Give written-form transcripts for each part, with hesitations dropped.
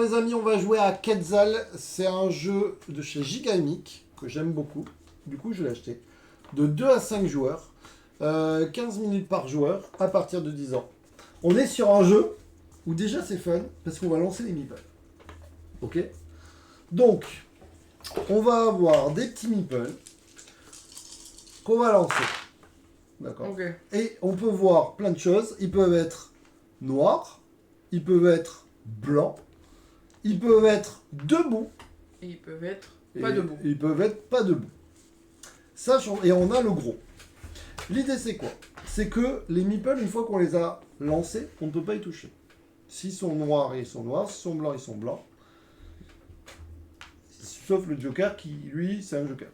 les amis, on va jouer à Quetzal. C'est un jeu de chez Gigamic que j'aime beaucoup. Du coup, je l'ai acheté. De 2 à 5 joueurs. 15 minutes par joueur à partir de 10 ans. On est sur un jeu où déjà c'est fun parce qu'on va lancer les meeples. Ok? Donc, on va avoir des petits meeples qu'on va lancer. D'accord? Ok. Et on peut voir plein de choses. Ils peuvent être noirs, ils peuvent être blancs, ils peuvent être debout. Et ils peuvent être pas debout. Ils peuvent être pas debout. Ça, et on a le gros. L'idée, c'est quoi? C'est que les meeples, une fois qu'on les a lancés, on ne peut pas y toucher. S'ils sont noirs, ils sont noirs. S'ils sont blancs, ils sont blancs. Sauf le joker qui, lui, c'est un joker.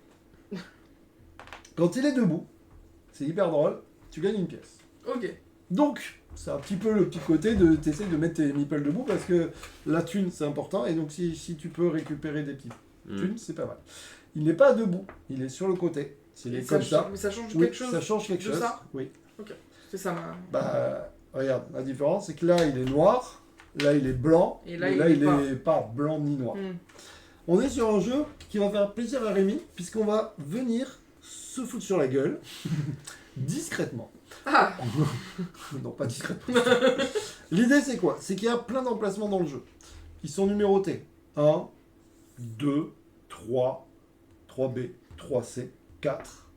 Quand il est debout, c'est hyper drôle, tu gagnes une pièce. Ok. Donc, c'est un petit peu le petit côté de t'essayes de mettre tes meeples debout parce que la thune, c'est important. Et donc, si tu peux récupérer des petites thunes, c'est pas mal. Il n'est pas debout, il est sur le côté. S'il est comme ça. Mais ça change Oui, quelque chose ça change quelque de chose. ça Oui. Ok. C'est ça ma... Bah, regarde, la différence, c'est que là, il est noir, là, il est blanc, Et là, mais il est est pas blanc ni noir. Hmm. On est sur un jeu qui va faire plaisir à Rémi, puisqu'on va venir se foutre sur la gueule, discrètement. Ah. Non, pas discrètement. L'idée, c'est quoi? C'est qu'il y a plein d'emplacements dans le jeu. Ils sont numérotés. 1, 2, 3, 3B, 3C, 4,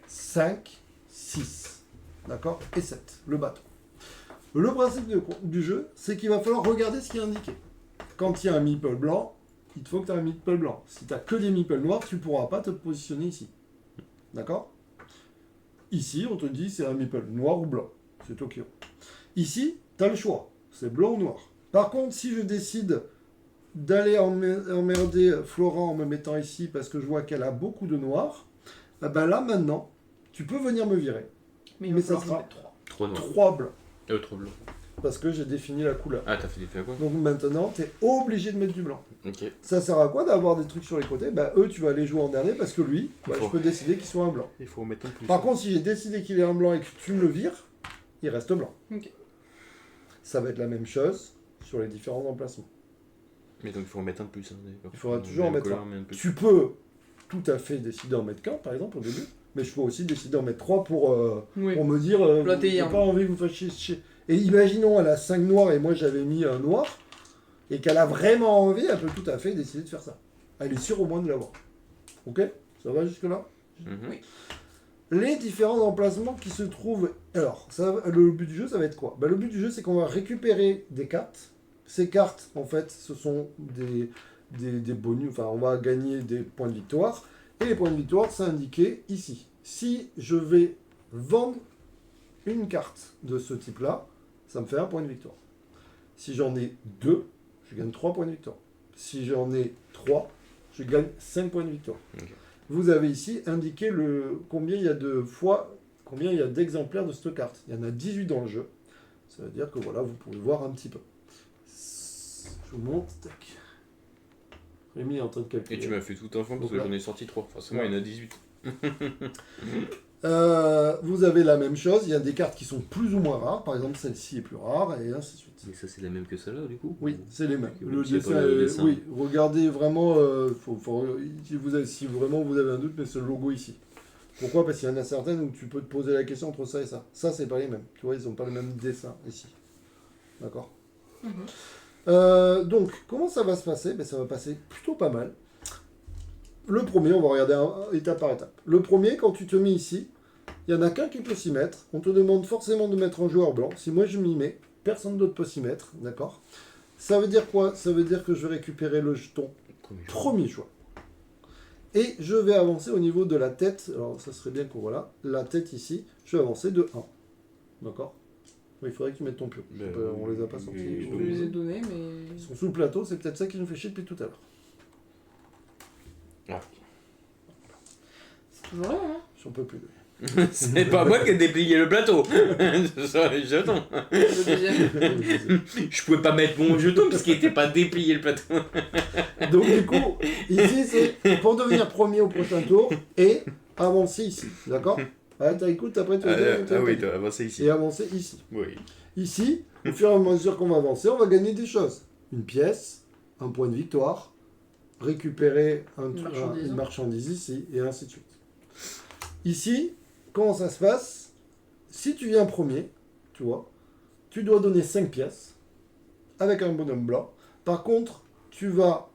5, 6. D'accord? Et 7, le bateau. Le principe du jeu, c'est qu'il va falloir regarder ce qui est indiqué. Quand il y a un meeple blanc, il te faut que tu aies un meeple blanc. Si tu n'as que des meeples noirs, tu ne pourras pas te positionner ici. D'accord? Ici, on te dit c'est un meeple noir ou blanc. C'est Tokyo. Ici, tu as le choix. C'est blanc ou noir. Par contre, si je décide d'aller emmerder Flora en me mettant ici parce que je vois qu'elle a beaucoup de noir, ben là, maintenant, tu peux venir me virer. Mais ça sera 3 blancs. 3 blancs. Parce que j'ai défini la couleur. Ah, t'as fait des faits à quoi? Donc maintenant, tu es obligé de mettre du blanc. Ok. Ça sert à quoi d'avoir des trucs sur les côtés? Bah eux, tu vas les jouer en dernier parce que lui, je peux décider qu'il soit un blanc. Il faut mettre un plus. Par contre, si j'ai décidé qu'il est un blanc et que tu me le vires, il reste blanc. Ok. Ça va être la même chose sur les différents emplacements. Mais donc il faut en mettre un de plus. Hein, Il faudra toujours en mettre un. Plus. Tu peux tout à fait décider d'en mettre qu'un, par exemple, au début. Mais je peux aussi décider d'en mettre 3 pour me dire j'ai pas envie que vous fassiez chier. Et imaginons, elle a 5 noirs et moi j'avais mis un noir, et qu'elle a vraiment envie, elle peut tout à fait décider de faire ça. Elle est sûre au moins de l'avoir. Ok? Ça va jusque-là? Oui. Les différents emplacements qui se trouvent... Alors, le but du jeu, ça va être quoi? Le but du jeu, c'est qu'on va récupérer des cartes. Ces cartes, en fait, ce sont des bonus. Enfin, on va gagner des points de victoire. Et les points de victoire, c'est indiqué ici. Si je vais vendre une carte de ce type-là, ça me fait 1 point de victoire. Si j'en ai 2, je gagne 3 points de victoire. Si j'en ai 3, je gagne 5 points de victoire. Okay. Vous avez ici indiqué combien il y a d'exemplaires de cette carte. Il y en a 18 dans le jeu. Ça veut dire que voilà, vous pouvez voir un petit peu. Je vous montre. Tac. Rémi est en train de calculer. Et tu m'as fait tout un fond parce que j'en ai sorti 3. Forcément, il y en a 18. Vous avez la même chose, il y a des cartes qui sont plus ou moins rares, par exemple celle-ci est plus rare, et ainsi de suite. Mais ça c'est la même que celle-là du coup? Oui, c'est les mêmes. Le dessin, dessin. Oui, regardez vraiment, si vraiment vous avez un doute, mais ce logo ici. Pourquoi? Parce qu'il y en a certaines où tu peux te poser la question entre ça et ça. Ça, c'est pas les mêmes. Tu vois, ils n'ont pas le même dessin ici. D'accord? Donc, comment ça va se passer? Ça va passer plutôt pas mal. Le premier, on va regarder étape par étape. Le premier, quand tu te mets ici, il n'y en a qu'un qui peut s'y mettre. On te demande forcément de mettre un joueur blanc. Si moi je m'y mets, personne d'autre peut s'y mettre. D'accord? Ça veut dire quoi? Ça veut dire que je vais récupérer le jeton premier joueur. Et je vais avancer au niveau de la tête. Alors, ça serait bien qu'on voit là. La tête ici, je vais avancer de 1. D'accord? Oui, il faudrait que tu mettes ton pion. On les a pas sortis. Je les ai donnés, mais... Ils sont sous le plateau. C'est peut-être ça qui nous fait chier depuis tout à l'heure. Ah. C'est toujours là, hein? J'en peux plus. C'est pas moi qui ai déplié le plateau. Ce sont les jetons. Je pouvais pas mettre mon jeton parce qu'il était pas déplié le plateau. Donc du coup, ici c'est pour devenir premier au prochain tour et avancer ici. D'accord? Écoute, après tu vas oui, tu vas avancer ici. Et avancer ici. Oui. Ici, au fur et à mesure qu'on va avancer, on va gagner des choses. une pièce, un point de victoire, récupérer Une une marchandise ici, et ainsi de suite. Ici, comment ça se passe? Si tu viens premier, tu vois, tu dois donner 5 pièces avec un bonhomme blanc. Par contre, tu vas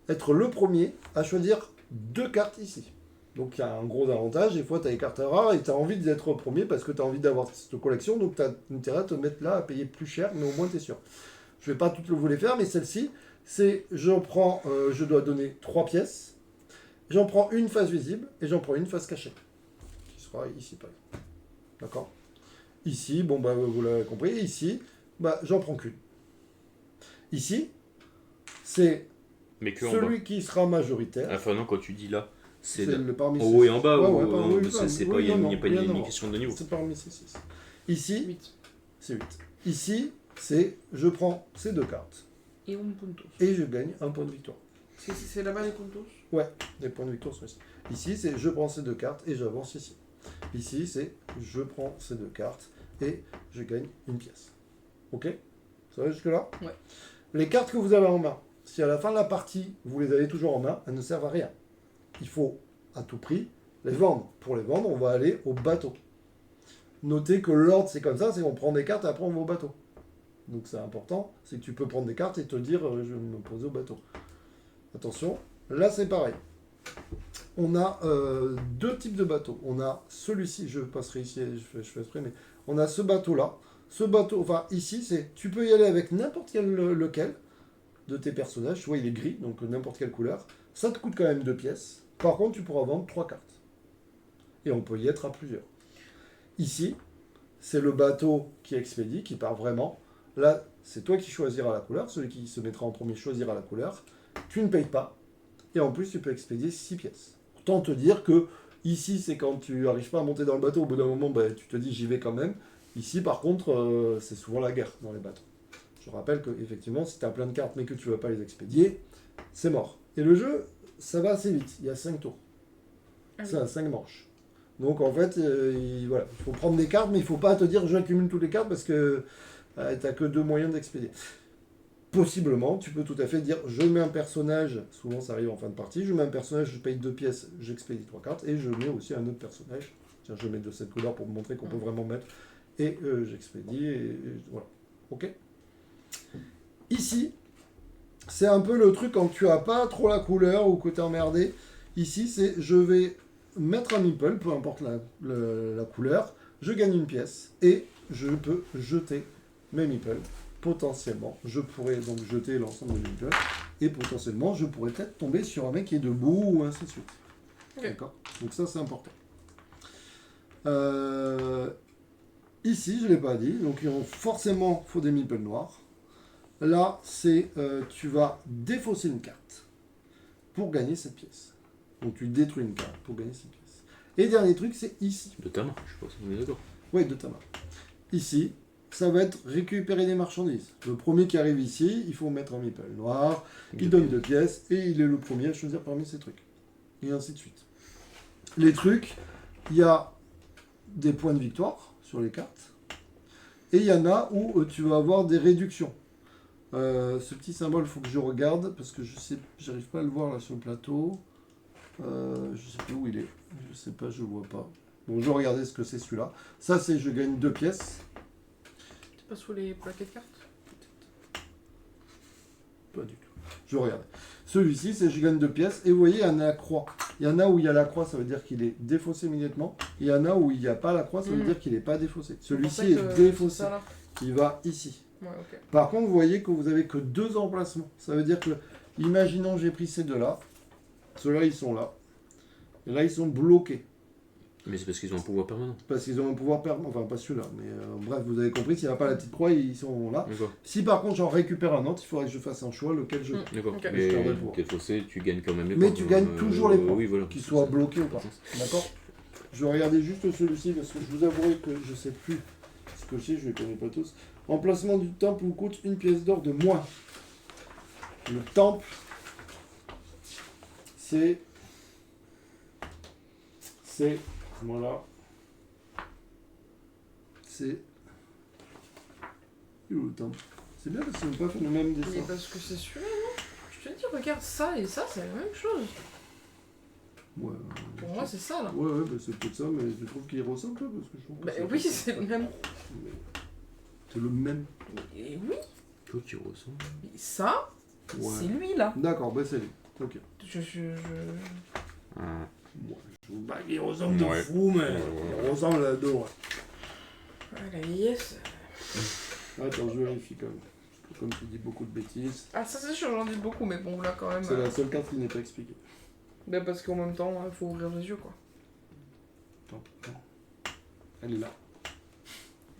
être le premier à choisir 2 cartes ici. Donc il y a un gros avantage. Des fois, tu as des cartes rares et tu as envie d'être premier parce que tu as envie d'avoir cette collection. Donc tu as intérêt à te mettre là à payer plus cher, mais au moins tu es sûr. Je vais pas toutes vous les faire, mais celle-ci, c'est je dois donner 3 pièces. J'en prends une face visible et j'en prends une face cachée. Qui sera ici, par exemple. D'accord? Ici, bon, bah, vous l'avez compris. Ici, bah, j'en prends qu'une. Ici, c'est Mais que en bas. celui qui sera majoritaire. Enfin, non, quand tu dis là, c'est C'est le parmi en haut et en bas, Ouais, ou ouais, par- oui, c'est oui, pas, il non, n'y a pas rien à une voir. question de niveau. C'est parmi ces 6. Ici, 8. c'est 8. Ici, c'est je prends ces 2 cartes Et un puntos. et je gagne un point de victoire. C'est là-bas les puntos? Ouais, les points de victoire sont ici. Ici, c'est je prends ces 2 cartes et j'avance ici. Ici, c'est je prends ces 2 cartes et je gagne une pièce. Ok? Ça va jusque-là? Ouais. Les cartes que vous avez en main, si à la fin de la partie, vous les avez toujours en main, elles ne servent à rien. Il faut, à tout prix, les vendre. Pour les vendre, on va aller au bateau. Notez que l'ordre, c'est comme ça, c'est qu'on prend des cartes et après on va au bateau. Donc c'est important, c'est que tu peux prendre des cartes et te dire, je vais me poser au bateau. Attention, là c'est pareil. On a 2 types de bateaux. On a celui-ci, je passerai ici, je fais exprès, mais on a ce bateau-là. Ce bateau, enfin ici, c'est tu peux y aller avec n'importe quel lequel de tes personnages. Tu vois, il est gris, donc n'importe quelle couleur. Ça te coûte quand même 2 pièces. Par contre, tu pourras vendre 3 cartes. Et on peut y être à plusieurs. Ici, c'est le bateau qui expédie, qui part vraiment. Là, c'est toi qui choisiras la couleur. Celui qui se mettra en premier choisira la couleur. Tu ne payes pas. Et en plus, tu peux expédier 6 pièces. Autant te dire que ici, c'est quand tu n'arrives pas à monter dans le bateau. Au bout d'un moment, bah, tu te dis j'y vais quand même. Ici, par contre, c'est souvent la guerre dans les bateaux. Je rappelle que effectivement, si tu as plein de cartes mais que tu ne vas pas les expédier, c'est mort. Et le jeu, ça va assez vite. Il y a 5 tours. C'est à 5 manches. Donc en fait, voilà, il faut prendre des cartes, mais il ne faut pas te dire j'accumule toutes les cartes parce que tu n'as que 2 moyens d'expédier. Possiblement, tu peux tout à fait dire je mets un personnage, souvent ça arrive en fin de partie, je mets un personnage, je paye 2 pièces, j'expédie 3 cartes, et je mets aussi un autre personnage. Tiens, je mets de cette couleur pour me montrer qu'on peut vraiment mettre, et j'expédie, et voilà. Ok. Ici, c'est un peu le truc quand tu n'as pas trop la couleur ou que tu es emmerdé. Ici, c'est je vais mettre un meeple, peu importe la couleur, je gagne une pièce, et je peux jeter mes meeples. Potentiellement, je pourrais donc jeter l'ensemble de meeples, et potentiellement, je pourrais peut-être tomber sur un mec qui est debout, ou ainsi de suite. Okay. D'accord. Donc ça, c'est important. Ici, je ne l'ai pas dit, donc forcément, il faut des meeples noirs. Là, c'est tu vas défausser une carte pour gagner cette pièce. Donc tu détruis une carte pour gagner cette pièce. Et dernier truc, c'est ici. De ta main, je pense, on est d'accord. Oui, de ta main. Ici, ça va être récupérer des marchandises. Le premier qui arrive ici, il faut mettre un meeple noir, il donne 2 pièces, et il est le premier à choisir parmi ces trucs. Et ainsi de suite. Les trucs, il y a des points de victoire sur les cartes, et il y en a où tu vas avoir des réductions. Ce petit symbole, il faut que je regarde, parce que je sais, j'arrive pas à le voir là sur le plateau. Je sais plus où il est. Je sais pas, je vois pas. Bon, je vais regarder ce que c'est celui-là. Ça, c'est je gagne 2 pièces. C'est pas sous les plaquettes cartes? Pas du tout. Je regarde. Celui-ci, c'est je gagne 2 pièces. Et vous voyez, il y en a la croix. Il y en a où il y a la croix, ça veut dire qu'il est défaussé immédiatement. Il y en a où il n'y a pas la croix, ça veut dire qu'il n'est pas défaussé. Celui-ci est défaussé. Il va ici. Ouais, okay. Par contre, vous voyez que vous avez que 2 emplacements. Ça veut dire que, imaginons j'ai pris ces 2-là. Ceux-là, ils sont là. Et là, ils sont bloqués. Mais c'est parce qu'ils ont un pouvoir permanent. Parce qu'ils ont un pouvoir permanent. Enfin, pas celui-là. Mais bref, vous avez compris, s'il n'y a pas la petite croix, ils sont là. Si par contre j'en récupère un autre, il faudrait que je fasse un choix lequel je. D'accord. Okay. Mais t'es faussé, tu gagnes quand même les points. points. Mais tu gagnes toujours les points. Oui, voilà. Qu'ils soient bloqués ou pas. D'accord. Je vais regarder juste celui-ci parce que je vous avouerai que je ne sais plus ce que c'est, je ne les connais pas tous. Emplacement du temple vous coûte 1 pièce d'or de moins. Le temple, c'est. Voilà. C'est. Où le temple? C'est bien parce qu'ils n'ont pas fait le même Mais dessin. parce que c'est celui-là, non? Je te dis, regarde, ça et ça, c'est la même chose. Ouais, Pour moi, c'est ça, là. ouais, bah c'est peut-être ça, mais tu trouves qu'il ressemble pas parce que je trouve que Bah c'est oui, pas ça. c'est le même. C'est le même. Et oui, Toi qui ressemble. mais ça, Ouais. c'est lui, là. D'accord, bah c'est lui. Ok. Ah. Ouais, je trouve pas qu'il ressemble de Ouais. fou, mais Ouais. il ressemble à deux, ouais. Ah, la vieillesse. Attends, je vérifie quand même. Parce que comme tu dis beaucoup de bêtises, Ah, ça, c'est sûr, j'en dis beaucoup, mais bon, là, quand même. c'est la seule carte qui n'est pas expliquée. Bah, parce qu'en même temps, il faut ouvrir les yeux, quoi. Attends, attends. Elle est là.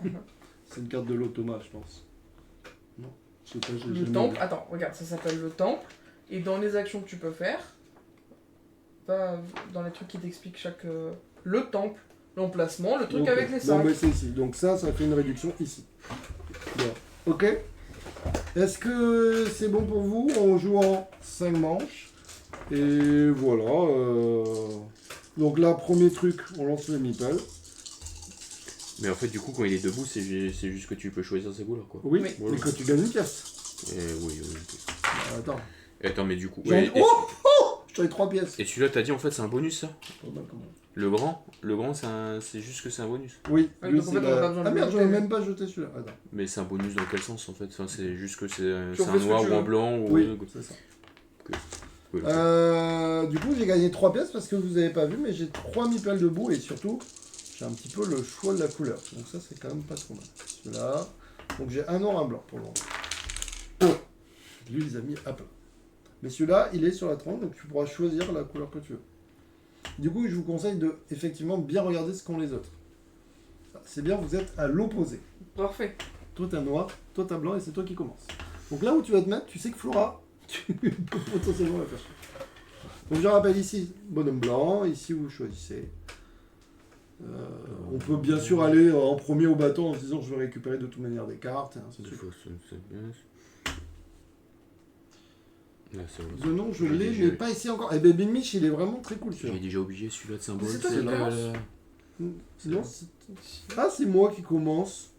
Mhm. C'est une carte de l'automa, je pense. Non, je sais pas, j'ai Le jamais temple, vu. attends, regarde, ça s'appelle le temple. Et dans les actions que tu peux faire, va dans les trucs qui t'expliquent chaque. Le temple, l'emplacement, le truc Ok. avec les Bon, 5. bah c'est ici. Donc ça fait une réduction ici. Voilà. Ok. Est-ce que c'est bon pour vous? On joue en 5 manches. Et voilà. Donc là, premier truc, on lance le meeple. Mais en fait, du coup, quand il est debout, c'est juste que tu peux choisir ses couleurs, quoi. Oui, Oui. et que tu gagnes une pièce. Oui. Attends. Et attends, mais du coup. J'ai Ouais, envie- Oh Je t'avais 3 pièces. et celui-là, t'as dit en fait, c'est un bonus, ça? Pas mal, quand même. Le grand, c'est juste que c'est un bonus. Oui, Ah, lui, donc en c'est fait, on a pas besoin de Ah merde, le j'aurais jeter. même pas jeté celui-là. Attends. Mais c'est un bonus dans quel sens en fait? Enfin, c'est juste que c'est Tu un refais ce que noir tu ou un veux. blanc ou. Oui, c'est ça. Cool. Du coup, j'ai gagné 3 pièces parce que vous avez pas vu, mais j'ai 3 meeples debout et surtout, j'ai un petit peu le choix de la couleur. Donc ça, c'est quand même pas trop mal. Celui-là. Donc j'ai un noir, un blanc pour le moment. Lui, il les a mis à plat. Mais celui-là, il est sur la tranche, donc tu pourras choisir la couleur que tu veux. Du coup, je vous conseille de effectivement bien regarder ce qu'ont les autres. C'est bien, vous êtes à l'opposé. Parfait. Toi, t'as noir, toi, t'as blanc, et c'est toi qui commence. Donc là où tu vas te mettre, tu sais que Flora, tu peux potentiellement la faire chier. Donc je rappelle ici, bonhomme blanc, ici vous choisissez. On peut bien sûr aller en premier au bâton en se disant je vais récupérer de toute manière des cartes, et ainsi de Deux suite. fois, c'est bien. Là, c'est Le nom, je J'ai l'ai, déjà- mais pas ici encore. Et Baby Mich, il est vraiment très cool celui-là. J'ai déjà oublié celui-là de symbole. C'est toi qui là, commence. là. Non, ah, c'est moi qui commence.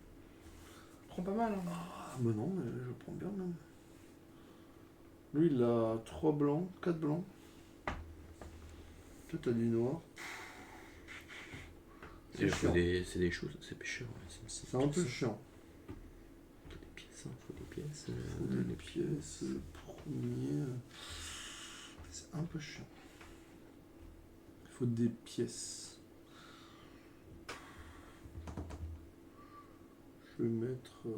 Prends pas mal. Hein. Ah, mais non, mais je prends bien même. Lui, il a 3 blancs, 4 blancs. Toi, t'as du noir. Et C'est chiant. c'est des choses, c'est pêcheur. C'est un peu chiant. Faut des pièces, hein, faut des pièces. Faut des pièces, le premier. C'est un peu chiant. Il faut des pièces. Je vais mettre. 3,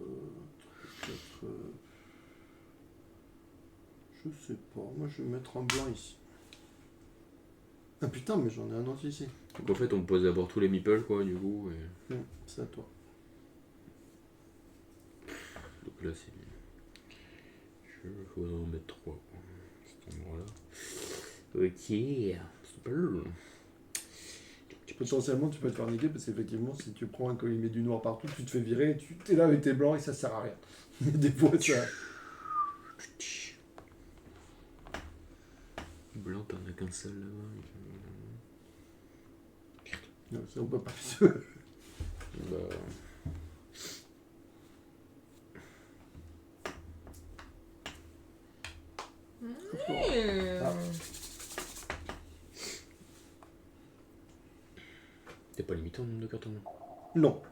4. Je sais pas. Moi, je vais mettre un blanc ici. Ah putain, mais j'en ai un autre ici. Donc en fait, on pose d'abord tous les meeples, quoi, du coup. Et... C'est à toi. Donc là, c'est. Je vais en mettre 3, quoi. Cet endroit-là. Ok. Super. Potentiellement, tu peux te faire niquer parce qu'effectivement, si tu prends un collier met du noir partout, tu te fais virer, tu es là avec tes blancs et ça sert à rien. Des fois, ça. Blanc, t'en as qu'un seul là-bas. Non, ça, on peut pas. Bah. Et... Ah. T'es pas limité en nombre de cartes en main. Non.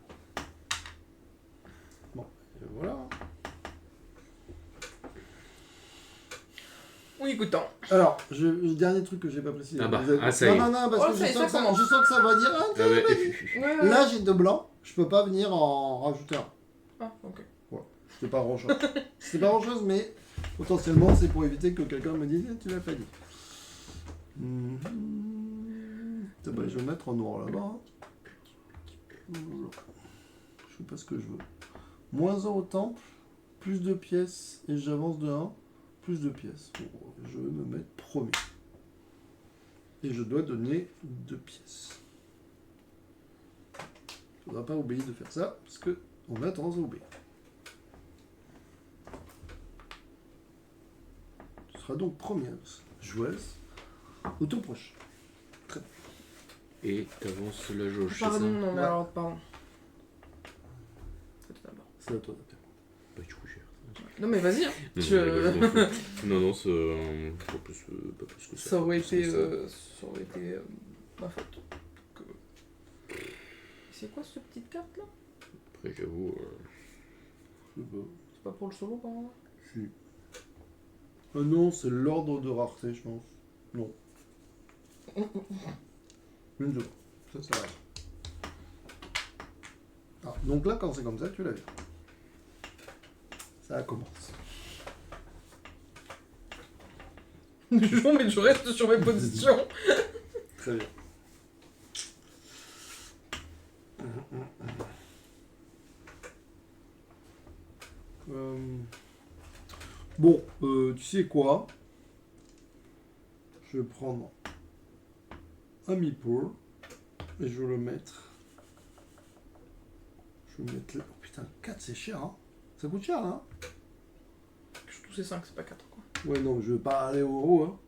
Bon, et voilà. Oui, écoutant. Alors, le dernier truc que j'ai pas précisé. Ah bah, Vous êtes- ah, ça y est. non, parce Oh, que ça y est, ça commence. je sens que ça va dire. Ah, Ah ouais, Ouais. là, j'ai 2 blancs, je peux pas venir en rajouter un. Ah, ok. C'est pas grand chose. C'est pas grand chose, mais potentiellement, c'est pour éviter que quelqu'un me dise tu l'as pas dit. Je vais mettre en noir là-bas. Hein. Voilà. Je sais pas ce que je veux. -1 au temple, plus de pièces, et j'avance de 1, plus de pièces. Bon, je vais me mettre premier. Et je dois donner 2 pièces. Faudra pas oublier de faire ça, parce que on a tendance à oublier. Tu seras donc première joueuse au tour prochain. Et t'avances la jauge, c'est ça? Pardon, non, mais Ouais. alors, pardon. C'est tout d'abord. C'est à toi d'abord. Bah, du coup, j'ai. Non mais vas-y, hein. Non, Je- je m'en fous. Non, c'est pas plus que ça. Ça aurait Pas plus été, que ça. ça aurait été ma faute. C'est quoi cette petite carte là? Après, j'avoue. Je sais pas. C'est pas pour le solo quand même? Si. Ah non, c'est l'ordre de rareté, je pense. Non. Une seconde. Ça va. Ah, donc là, quand c'est comme ça, tu l'as vu. Ça commence. Du jour, mais je reste sur mes positions. Très bien. Bon, tu sais quoi? Je vais prendre un meeple et je vais le mettre. Je vais mettre là. Oh putain, 4 c'est cher, hein? Ça coûte cher, hein? Surtout c'est 5, c'est pas 4 quoi. Ouais, non, je vais pas aller au haut, hein.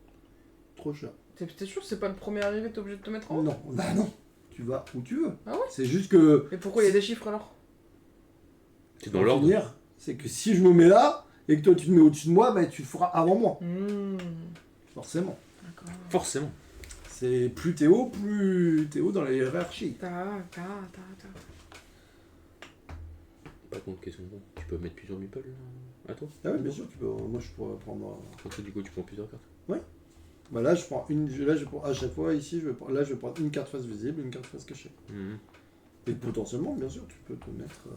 Trop cher. T'es sûr que c'est pas le premier arrivé, t'es obligé de te mettre en haut? Non, bah non. Tu vas où tu veux. Ah ouais? C'est juste que. Mais pourquoi il y a des chiffres alors? C'est dans pour l'ordre. finir, c'est que si je me mets là et que toi tu te mets au-dessus de moi, bah tu le feras avant moi. Forcément. D'accord. Forcément. C'est plus t'es haut dans la hiérarchie. Ta. Pas contre question de bon. Tu peux mettre plusieurs meeples à toi? Ah oui, bien sûr, tu peux. Moi je pourrais prendre. Comme ça, du coup, tu prends plusieurs cartes. Bah là je prends une. Là je prends à chaque fois ici, je vais prendre une carte face visible, une carte face cachée. Mhm. Et potentiellement, bien sûr, tu peux te mettre.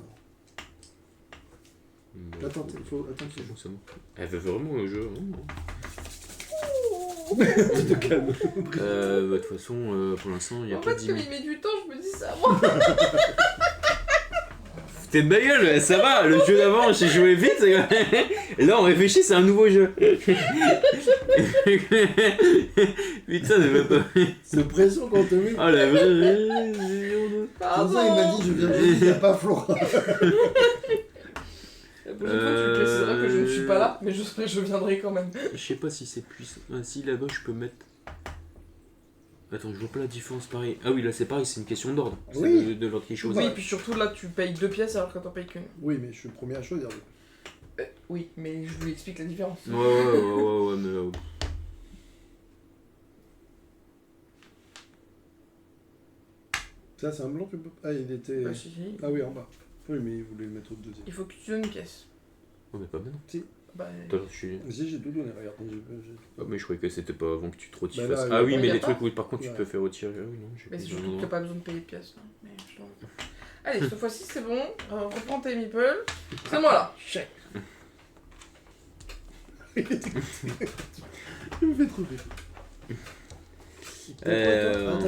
Bon, Attends, il faut. Attends, C'est bon, c'est bon. Elle veut vraiment le jeu. tu te calmes. De toute façon, pour l'instant, il y a En pas fait, 10 comme 000. il met du temps, je me dis c'est à moi. T'es de ma gueule, ça va, le jeu d'avant j'ai joué vite, et là on réfléchit, c'est un nouveau jeu. Putain, ne veux pas. C'est pression qu'on te met. Oh la vraie. Comme ça, il m'a dit, je viens de dire, il n'y a pas Flora. La prochaine fois, tu me préciseras que je ne suis pas là, mais je viendrai quand même. Je sais pas si c'est puissant. Ah, si là-bas je peux mettre. Attends, je vois pas la différence pareil. Ah oui, là c'est pareil, c'est une question d'ordre. C'est Oui. de l'ordre qui chose. Oui, et puis surtout là, tu payes 2 pièces alors que t'en payes qu'une. Oui, mais je suis le premier à choisir. Oui, mais je vous explique la différence. Ouais, mais là. Ça, c'est un blanc, tu peux. Ah, il était. Bah, si. Ah oui, en bas. Oui, mais il voulait le mettre au deuxième. Il faut que tu donnes une pièce. Oh, mais pas maintenant. Bah, Tout à l'heure, je suis. Si, j'ai tout donné, regarde. Ah, mais je croyais que c'était pas avant que tu te retires. Bah là, Ah oui, ouais, mais y a les pas. trucs, oui, par contre, tu Ouais. peux faire retirer. Ah oui, non, j'ai mais pas c'est besoin surtout que de- t'as pas besoin de payer de pièces. hein. Mais je t'en- Allez, cette fois-ci c'est bon. Reprends tes meeples. C'est moi là. Chèque. Il me fait trop rire.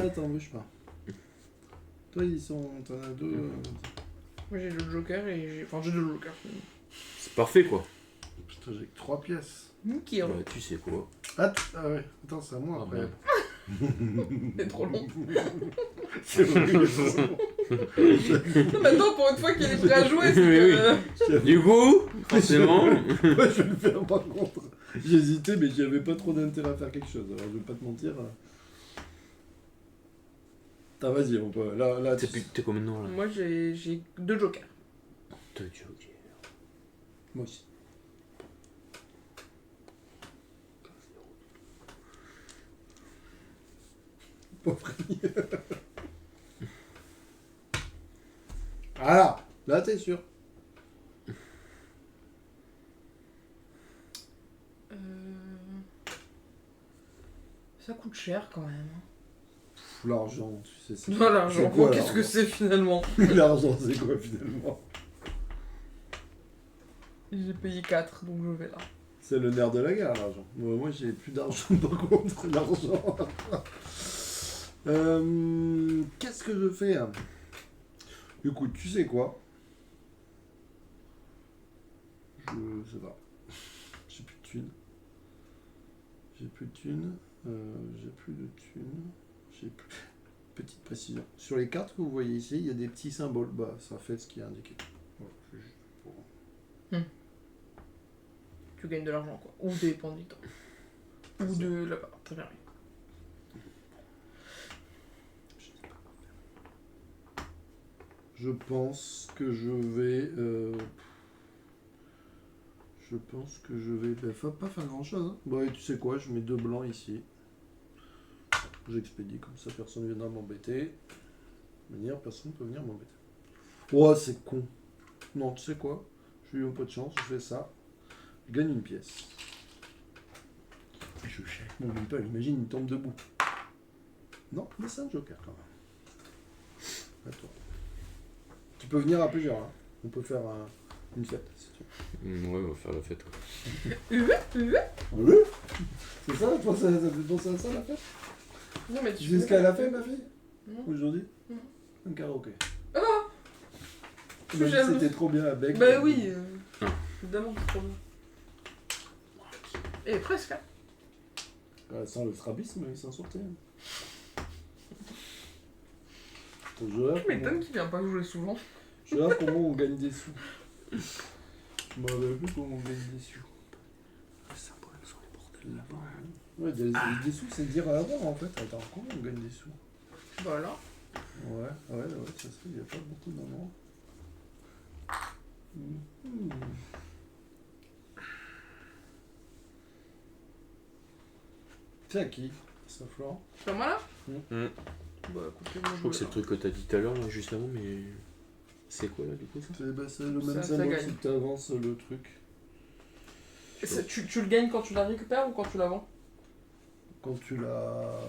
Attends, bouge pas. Toi, ils sont. T'en as deux. Moi j'ai le joker et j'ai. Enfin, j'ai deux jokers. C'est parfait quoi. Putain, j'ai que 3 pièces. Nickel. Bah, tu sais quoi. Ah ouais, attends, c'est à moi après. merde. C'est trop long. C'est vrai, il est trop long. Non, mais attends, pour une fois qu'il est prêt à jouer, c'est Oui, que. Du coup, forcément. Ouais, je vais le faire par contre. J'hésitais, mais j'avais pas trop d'intérêt à faire quelque chose. Alors, je vais pas te mentir. Attends, vas-y, on peut. Là, T'es combien de noms là? Moi j'ai deux jokers. Deux jokers. Moi aussi. Pauvre ami. Voilà, là t'es sûr. Ça coûte cher quand même. Pff, l'argent, tu sais. C'est Non, l'argent, c'est quoi, qu'est-ce que c'est finalement? L'argent, c'est quoi finalement? J'ai payé 4, donc je vais là. C'est le nerf de la guerre, l'argent. Moi, j'ai plus d'argent par contre, l'argent. Qu'est-ce que je fais hein? Écoute, tu sais quoi? Je sais pas. J'ai plus de thunes. J'ai plus de thunes. J'ai plus de thunes. J'ai plus... Petite précision. Sur les cartes que vous voyez ici, il y a des petits symboles. Bah, ça fait ce qui est indiqué. Voilà, c'est juste pour... Tu gagnes de l'argent quoi. Ou des points de victoire. Ou de là-bas. Très bien. Je pense que je vais... je pense que je vais pas faire grand chose. Hein. Bon, et tu sais quoi, je mets 2 blancs ici. J'expédie, comme ça personne ne viendra m'embêter. De manière, personne ne peut venir m'embêter. Oh, c'est con. Non, tu sais quoi, j'ai eu un peu de chance, je fais ça. Je gagne une pièce. Je cherche mon meeple, imagine, il tombe debout. Non, mais c'est un joker quand même. Attends. Tu peux venir à plusieurs, hein. On peut faire une fête, si tu veux. Ouais, on va faire la fête. Oui. C'est ça, toi, ça fait penser à ça, la fête? Non, mais Tu sais ce qu'elle a fait, ma fille? Non. Aujourd'hui? Non. Un karaoké. Ah, Tu m'as dit que jalouse. c'était trop bien à Bec. bah oui, évidemment, c'est trop bien. Et presque, hein. Sans le strabisme, il s'en sortait. Je Tu m'étonnes qu'il vient pas jouer souvent. vois comment on gagne des sous. Je me rappelle plus comment on gagne des sous. Les symboles sont les bordels là-bas. Ouais, des sous, c'est dire à avoir en fait. Attends, comment on gagne des sous? Voilà. Ouais, ça se fait, il n'y a pas beaucoup de moments. C'est à qui? C'est à Florent? C'est pas moi là Mm. Bah écoutez, Je crois que c'est le truc que t'as dit tout à l'heure, là, juste avant, mais. C'est quoi là, du coup, ça? C'est le même Ça symbole gagne. si tu avances le truc. Et tu le gagnes quand tu la récupères ou quand tu la vends? Quand tu l'as.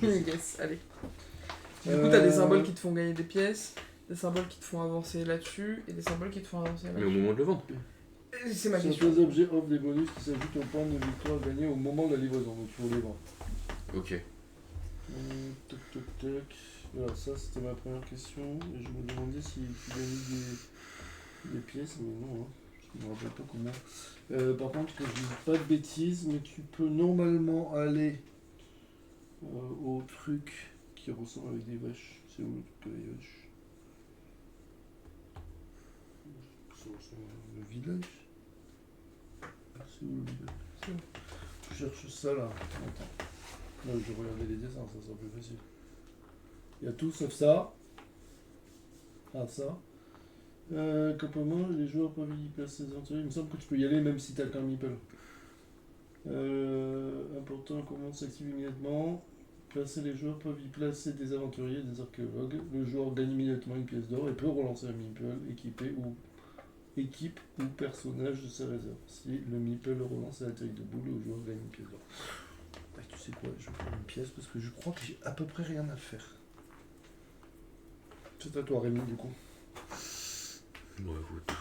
Yes, allez. Du coup, t'as des symboles qui te font gagner des pièces, des symboles qui te font avancer là-dessus, et des symboles qui te font avancer Mais au là-dessus. moment de le vendre. C'est ma question. Certains objets offrent des bonus qui s'ajoutent aux points de victoire gagnés au moment de la livraison, donc il faut les vendre. Ok. Tac. Alors ça c'était ma première question, et je me demandais si tu gagnais des pièces, mais non, hein. Je me rappelle pas comment. Par contre, que je dis pas de bêtises, mais tu peux normalement aller au truc qui ressemble avec des vaches. C'est où le truc avec les vaches? Ça ressemble à le village. C'est où le village? C'est où? Je cherche ça là. Attends. Là, je regardais les dessins, ça sera plus facile. Il y a tout sauf ça. Ah, ça. Comment les joueurs peuvent y placer des aventuriers? Il me semble que tu peux y aller même si t'as qu'un meeple. Important, comment s'active immédiatement. Placer les joueurs peuvent y placer des aventuriers, des archéologues. Le joueur gagne immédiatement une pièce d'or et peut relancer un meeple équipe ou personnage de sa réserve. Si le meeple relance à la taille de boule, le joueur gagne une pièce d'or. Bah, tu sais quoi, je vais faire une pièce parce que je crois que j'ai à peu près rien à faire. C'est à toi Rémi du coup. Bon, écoute.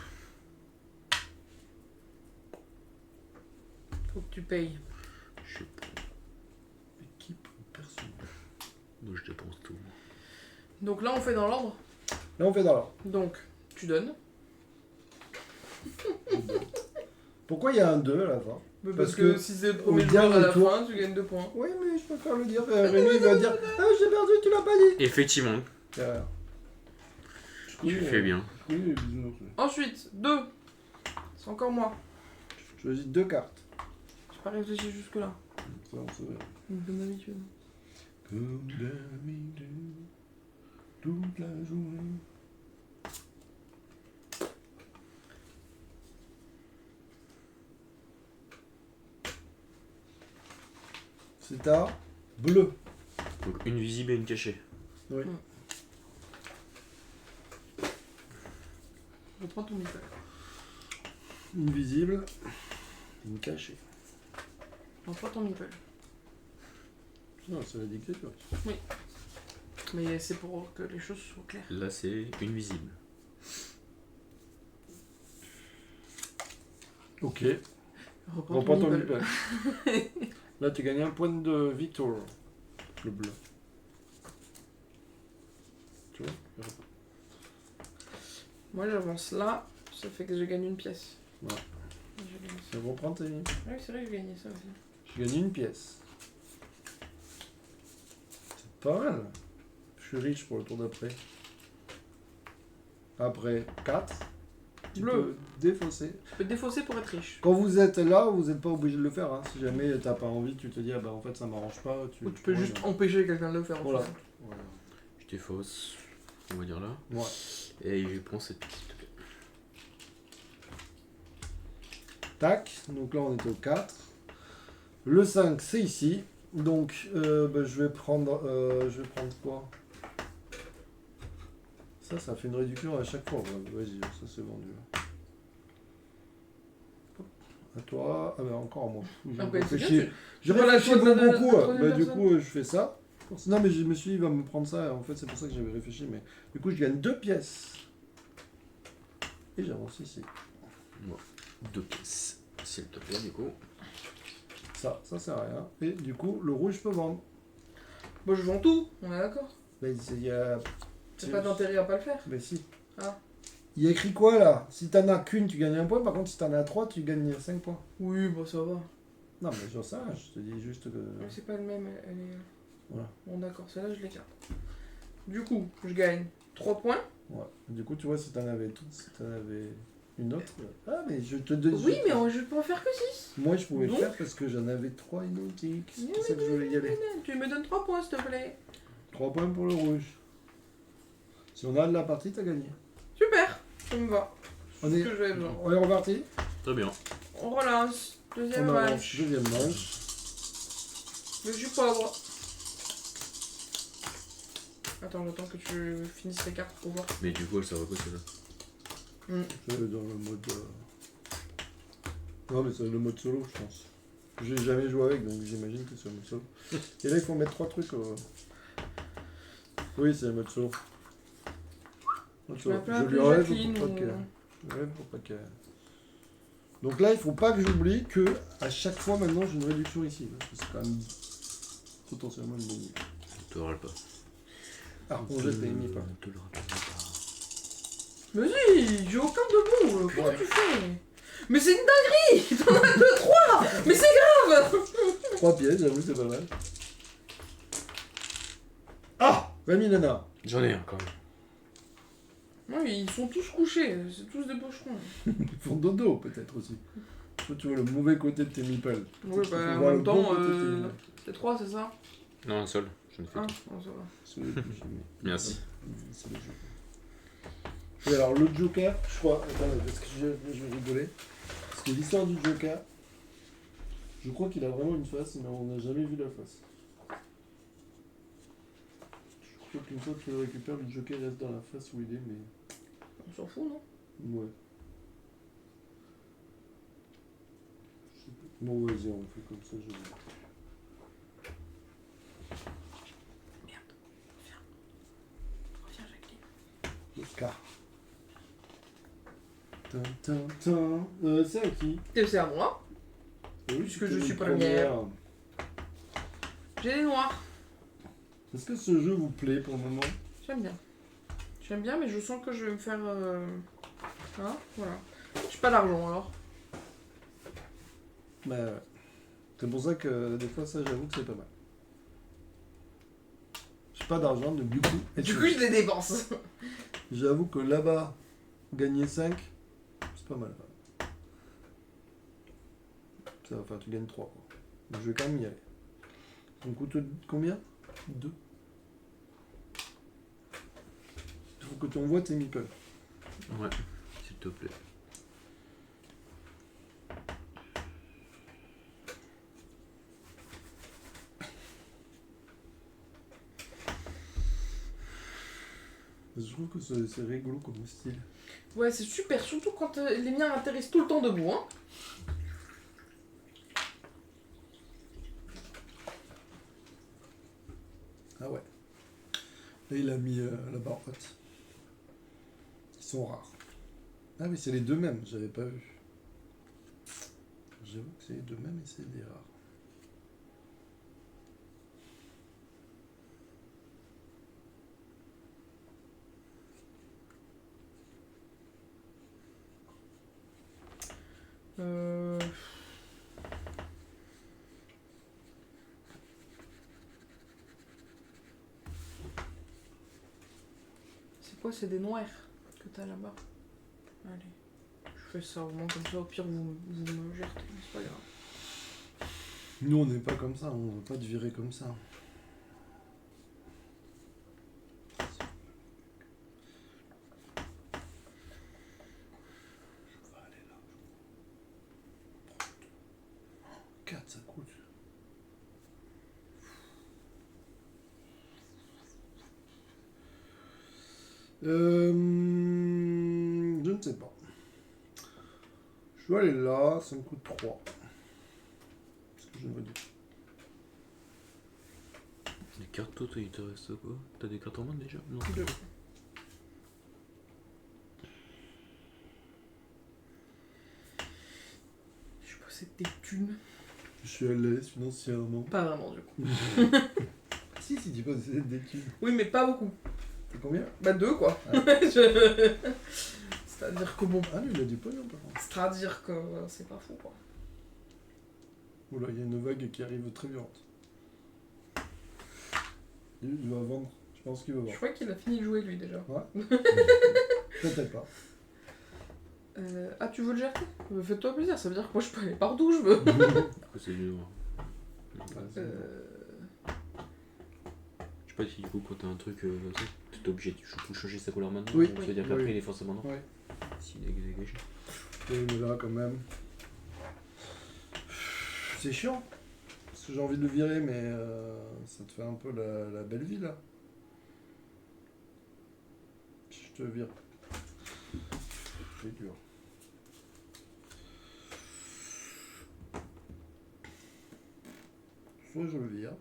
Faut que tu payes. Je sais pas. Équipe ou personnage. Moi, je dépense tout. Donc là, on fait dans l'ordre. Là on fait dans l'ordre. Donc, tu donnes. Pourquoi il y a un 2 à la fin? Mais Parce parce que que si c'est le au premier joueur à dernier la tour- fin, tu gagnes 2 points. Oui mais je préfère le dire. Rémi va dire ah j'ai perdu, tu l'as pas dit. Effectivement, tu fais bien. Oui, bisous. Ensuite, 2. C'est encore moi. Je choisis 2 cartes. J'ai pas réfléchi jusque-là. Ça on se verra. Comme d'habitude. Comme d'habitude, toute la journée. C'est à bleu. Donc, une visible et une cachée. Oui. Reprends ton meeple. Une visible, une cachée. Reprends ton meeple. Non, c'est la dictature. Mais c'est pour que les choses soient claires. Là, c'est une visible. Ok. Reprends Reprends ton ton meeple. meeple. Là, tu gagnes un point de victoire. Le bleu. Tu vois? Moi, j'avance là. Ça fait que je gagne une pièce. Ouais. Je gagne ça. Je reprends tes... Ah oui, c'est vrai que j'ai gagné ça aussi. Je gagne une pièce. C'est pas mal. Je suis riche pour le tour d'après. Après 4. Tu Bleu. peux défausser. Tu peux défausser pour être riche. Quand vous êtes là, vous n'êtes pas obligé de le faire. Hein. Si jamais t'as pas envie, tu te dis ah bah en fait ça m'arrange pas. Ou tu peux juste empêcher quelqu'un de le faire. en Voilà. fait. Voilà. Je défausse, on va dire là. Ouais. Et je prends cette pièce, s'il te plaît. Tac, donc là on était au 4. Le 5 c'est ici. Donc je vais prendre quoi? Ça fait une réduction à chaque fois. Ouais, vas-y, ça c'est vendu. À toi. Ah ben encore à moi. Ah bah, c'est bien, J'ai tu prends la réfléchi faute de la beaucoup. troisième Du personne. coup, je fais ça. Non, mais je me suis dit, il va me prendre ça. En fait, c'est pour ça que j'avais réfléchi. Mais du coup, je gagne 2 pièces. Et j'avance ici. Moi, 2 pièces. S'il te plaît, du coup. Ça sert à rien. Et du coup, le rouge, je peux vendre. Bon, je vends tout, on est d'accord. Mais il y a... C'est pas d'intérêt à pas le faire. Mais si. Ah. Il y a écrit quoi là? Si t'en as qu'une, tu gagnes 1 point. Par contre, si t'en as 3, tu gagnes 5 points. Oui, bon, ça va. Non, mais j'en sais rien. Je te dis juste que. Mais c'est pas le même, elle est... Voilà. Bon, d'accord, celle-là, je l'écarte. Du coup, je gagne 3 points. Ouais. Du coup, tu vois, si t'en avais toutes, si t'en avais une autre. Ah, mais je te dis. Oui, mais je peux en faire que 6. Moi, je pouvais le Donc faire parce que j'en avais 3 identiques. C'est Oui, pour ça que je voulais y aller. Tu me donnes 3 points, s'il te plaît. 3 points pour le rouge. Si on a de la partie, t'as gagné. Super, ça me va. On C'est est, ce que j'avais besoin. on est reparti. Très bien. On relance. Deuxième On avance. match. Deuxième manche. Le jus pauvre. Attends, j'attends que tu finisses les cartes pour voir. Mais du coup, elle sert à quoi celle-là? Je vais dans le mode. Non, mais c'est le mode solo, je pense. J'ai jamais joué avec, donc j'imagine que c'est le mode solo. Et là, il faut mettre 3 trucs. Oui, c'est le mode solo. Mode Tu solo. m'as pas Je appelé lui enlève Jacqueline pour pas ou... que. Je lui enlève pour pas que. Donc là, il faut pas que j'oublie que à chaque fois maintenant, j'ai une réduction ici. Parce que c'est quand même potentiellement une bonne idée. Je te le rappelle pas. Ah, on jette les ennemis pas. Je te le rappelle pas. Mais si, j'ai aucun debout. Comment Ouais. tu fais? Mais c'est une dinguerie. T'en as 2, 3. Mais c'est grave. 3 pièces, j'avoue, c'est pas mal. Ah, Rémi Nana. J'en ai un quand même. Non, ils sont tous couchés. C'est tous des boucherons. Ils font dodo peut-être aussi. Toi, tu vois le mauvais côté de tes meeples. Ouais, Il bah faut en voir le même bon temps, côté de tes meeples. c'est 3, c'est ça? Non, un seul. J'en ai fait 1. trois. Oh, ça va. C'est le que j'ai mis. Merci. C'est le jeu. Et alors, le Joker, je crois. Attends, parce que je vais rigoler. Parce que l'histoire du Joker, je crois qu'il a vraiment une face, mais on n'a jamais vu la face. Je crois qu'une fois que tu le récupères, le Joker reste dans la face où il est, mais. On s'en fout, non? Ouais. Je sais pas. Bon, vas-y, on fait comme ça, je vais. Reviens, Jacqueline. Le cas. C'est à qui? C'est à moi. Oui, Puisque je c'était suis une première. J'ai les noirs. Est-ce que ce jeu vous plaît pour le moment? J'aime bien. J'aime bien, mais je sens que je vais me faire... Hein? Voilà. J'ai pas d'argent, alors. Bah ouais. C'est pour ça que des fois, ça, j'avoue que c'est pas mal. J'ai pas d'argent, donc du coup. Du coup, je les dépense. J'avoue que là-bas, gagner 5, c'est pas mal. Ça, enfin, tu gagnes 3 quoi. Donc, je vais quand même y aller. Ça me coûte combien? 2. Il faut que tu envoies tes meeples. Ouais, s'il te plaît. Je trouve que c'est rigolo comme style. Ouais, c'est super, surtout quand les miens atterrissent tout le temps debout, hein. Ah ouais. Là, il a mis la barre haute. Ils sont rares. Ah oui, c'est les deux mêmes, j'avais pas vu. J'avoue que c'est les deux mêmes et c'est des rares. C'est quoi, c'est des noirs que t'as là-bas? Allez. Je fais ça au moins comme ça, au pire vous me gérez, c'est pas grave. Nous, on n'est pas comme ça, on va pas te virer comme ça. Je vais aller là. Je ne sais pas. Je vais aller là, ça me coûte 3. Parce que je ne vois pas. Les cartes, toi, il te reste quoi? T'as des cartes en main déjà? Non. Deux. Je possède des thunes. Je suis à l'aise financièrement. Pas vraiment, du coup. Si, tu possèdes des thunes. Oui, mais pas beaucoup. T'as combien? Bah 2, quoi. Ah. C'est-à-dire que bon... Ah, lui, il a du pognon, par contre. C'est-à-dire que c'est pas fou, quoi. Oula, il y a une vague qui arrive très violente. Il va vendre. Je pense qu'il va Je vendre. crois qu'il a fini de jouer, lui, déjà. Ouais. Peut-être pas. Ah, tu veux le GRT? Fais-toi plaisir, ça veut dire que moi, je peux aller partout où je veux. Pourquoi c'est du noir? Ouais, Je sais pas si du coup quand t'as un truc comme ça, t'es obligé de changer sa couleur maintenant. Oui. Donc, ça veut dire qu'après Oui. il est forcément noir. Ouais. S'il est dégagé. Oui, mais là, quand même. C'est chiant. Parce que j'ai envie de le virer, mais ça te fait un peu la belle vie, là. Je te vire. C'est dur. Soit je le vire,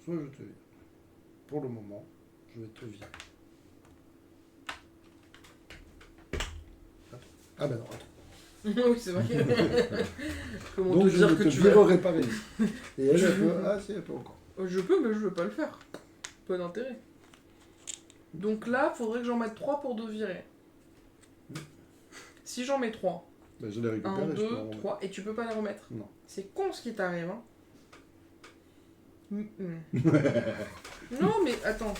soit je te vire. Pour le moment, je vais te virer. Attends. Ah ben non, attends. Oui, c'est vrai. Comment Donc te je dire ne que te tu vas... virerai pas ici. Et elle, elle peut... Ah si, elle peut encore. Je peux, mais je veux pas le faire. Pas d'intérêt. Donc là, faudrait que j'en mette 3 pour 2 virer. Si j'en mets 3, Ben, je l'ai récupéré. 1, je peux 2, en remettre. 3, et tu peux pas les remettre. Non. C'est con ce qui t'arrive, hein. Non, mais attends.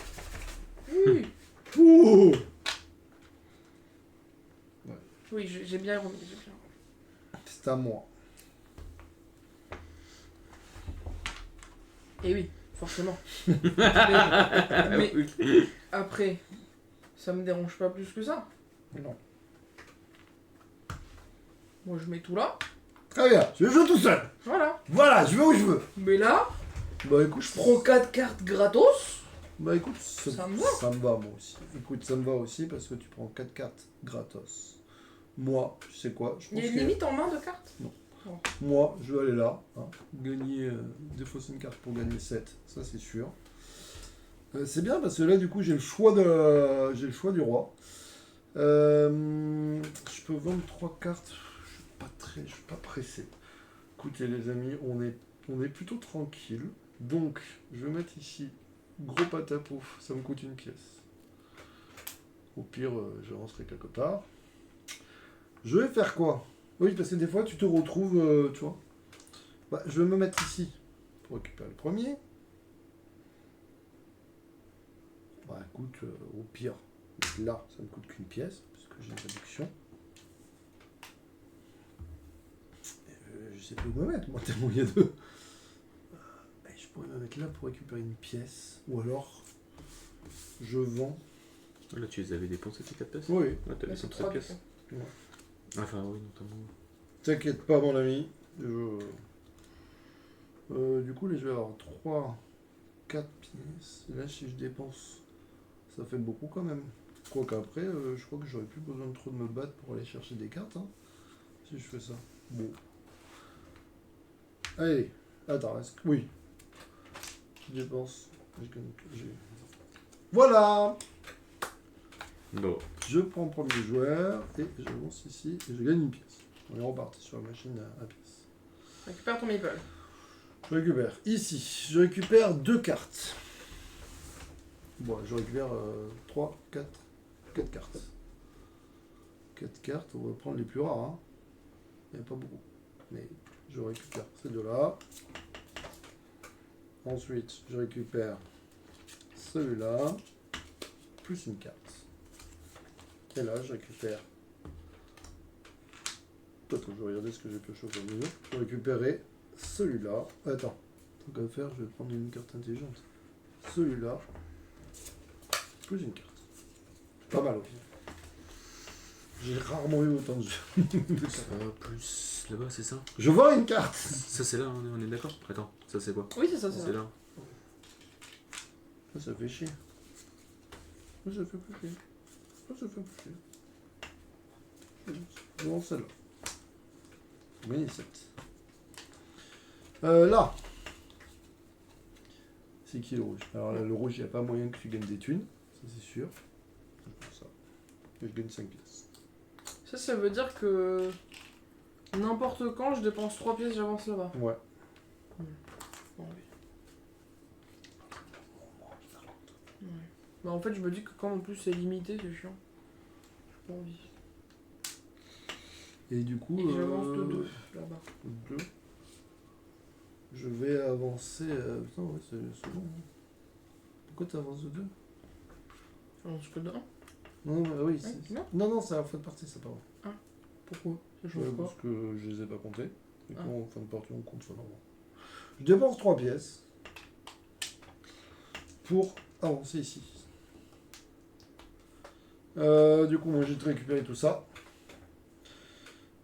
Oui, Ouh. oui, j'ai bien remis, j'ai bien. C'est à moi. Et oui, forcément. mais après, ça me dérange pas plus que ça. Non. Moi, je mets tout là. Très bien, je joue tout seul. Voilà. Voilà, je vais où je veux. Mais là, Bah écoute, je prends 4 cartes gratos. Bah écoute, ça me va. Ça me va, moi aussi. Écoute, ça me va aussi parce que tu prends 4 cartes gratos. Moi, tu sais quoi, je Il y pense a une que... limite en main de cartes. Moi, je vais aller là. Hein. Gagner, défausser une carte pour gagner 7, ça c'est sûr. C'est bien parce que là, du coup, j'ai le choix du roi. Je peux vendre 3 cartes. Je suis pas pressé. Écoutez les amis, on est plutôt tranquille. Donc, je vais mettre ici gros patapouf, ça me coûte une pièce. Au pire, je rentrerai quelque part. Je vais faire quoi? Oui, parce que des fois, tu te retrouves, tu vois. Bah, je vais me mettre ici pour récupérer le premier. Bah, écoute, au pire, là, ça me coûte qu'une pièce, parce que j'ai une réduction. Je sais plus où me mettre, moi, tellement il y a deux. Je pourrais me mettre là pour récupérer une pièce, ou alors, je vends. Là tu les avais dépensés tes 4 pièces? Oui, Ouais, t'avais Là, c'est 7 3 pièces. Enfin oui, notamment. t'inquiète pas, mon ami. Du coup, là, je vais avoir 3, 4 pièces. Et là, si je dépense, ça fait beaucoup quand même. Quoi qu'après, je crois que j'aurais plus besoin de trop de me battre pour aller chercher des cartes. Hein, si je fais ça. Bon. Allez, attends, est-ce que... Oui. Je dépense. Voilà. Bon. Je prends le premier joueur et je lance ici et je gagne une pièce. On est reparti sur la machine à pièces. Récupère ton meeple. Je récupère ici, je récupère 2 cartes. Bon, je récupère 3, 4 cartes. 4 cartes, on va prendre les plus rares. Hein. Il n'y en a pas beaucoup. Mais je récupère ces deux-là. Ensuite, je récupère celui-là, plus une carte. Et là, je récupère... Peut-être que je vais regarder ce que j'ai pioché au fur et à mesure. Je vais récupérer celui-là. Attends, tant qu'à faire, je vais prendre une carte intelligente. Celui-là, plus une carte. Pas mal au final. J'ai rarement eu autant de jeux. Ça plus là-bas, c'est ça? Je vends une carte. Ça c'est là, on est d'accord? Attends, ça c'est quoi? Oui, c'est ça, c'est C'est ça. là. Ça fait chier. Ça fait plus chier. Ça fait plus chier. Je vais celle-là. Mais 7. Là. C'est qui le rouge? Alors là, le rouge, il n'y a pas moyen que tu gagnes des thunes. Ça, c'est sûr. Je prends ça. Et je gagne 5 pièces. Ça veut dire que n'importe quand je dépense 3 pièces, j'avance là-bas. Ouais. Bon, oui. Ouais. Bah en fait je me dis que quand en plus c'est limité, c'est chiant. J'ai pas envie. Et du coup. Et j'avance de 2 là-bas. 2. Je vais avancer. Putain, ouais, c'est bon. Pourquoi tu avances de 2? J'avance que de 1. Non, oui. Non. Non, c'est en fin de partie, c'est pas vrai. Pourquoi? Ça change quoi? Parce que je les ai pas comptés. Et Ah. quand en fin de partie, on compte ça normalement. Je dépense 3 pièces pour avancer ici. Du coup, moi j'ai récupéré tout ça.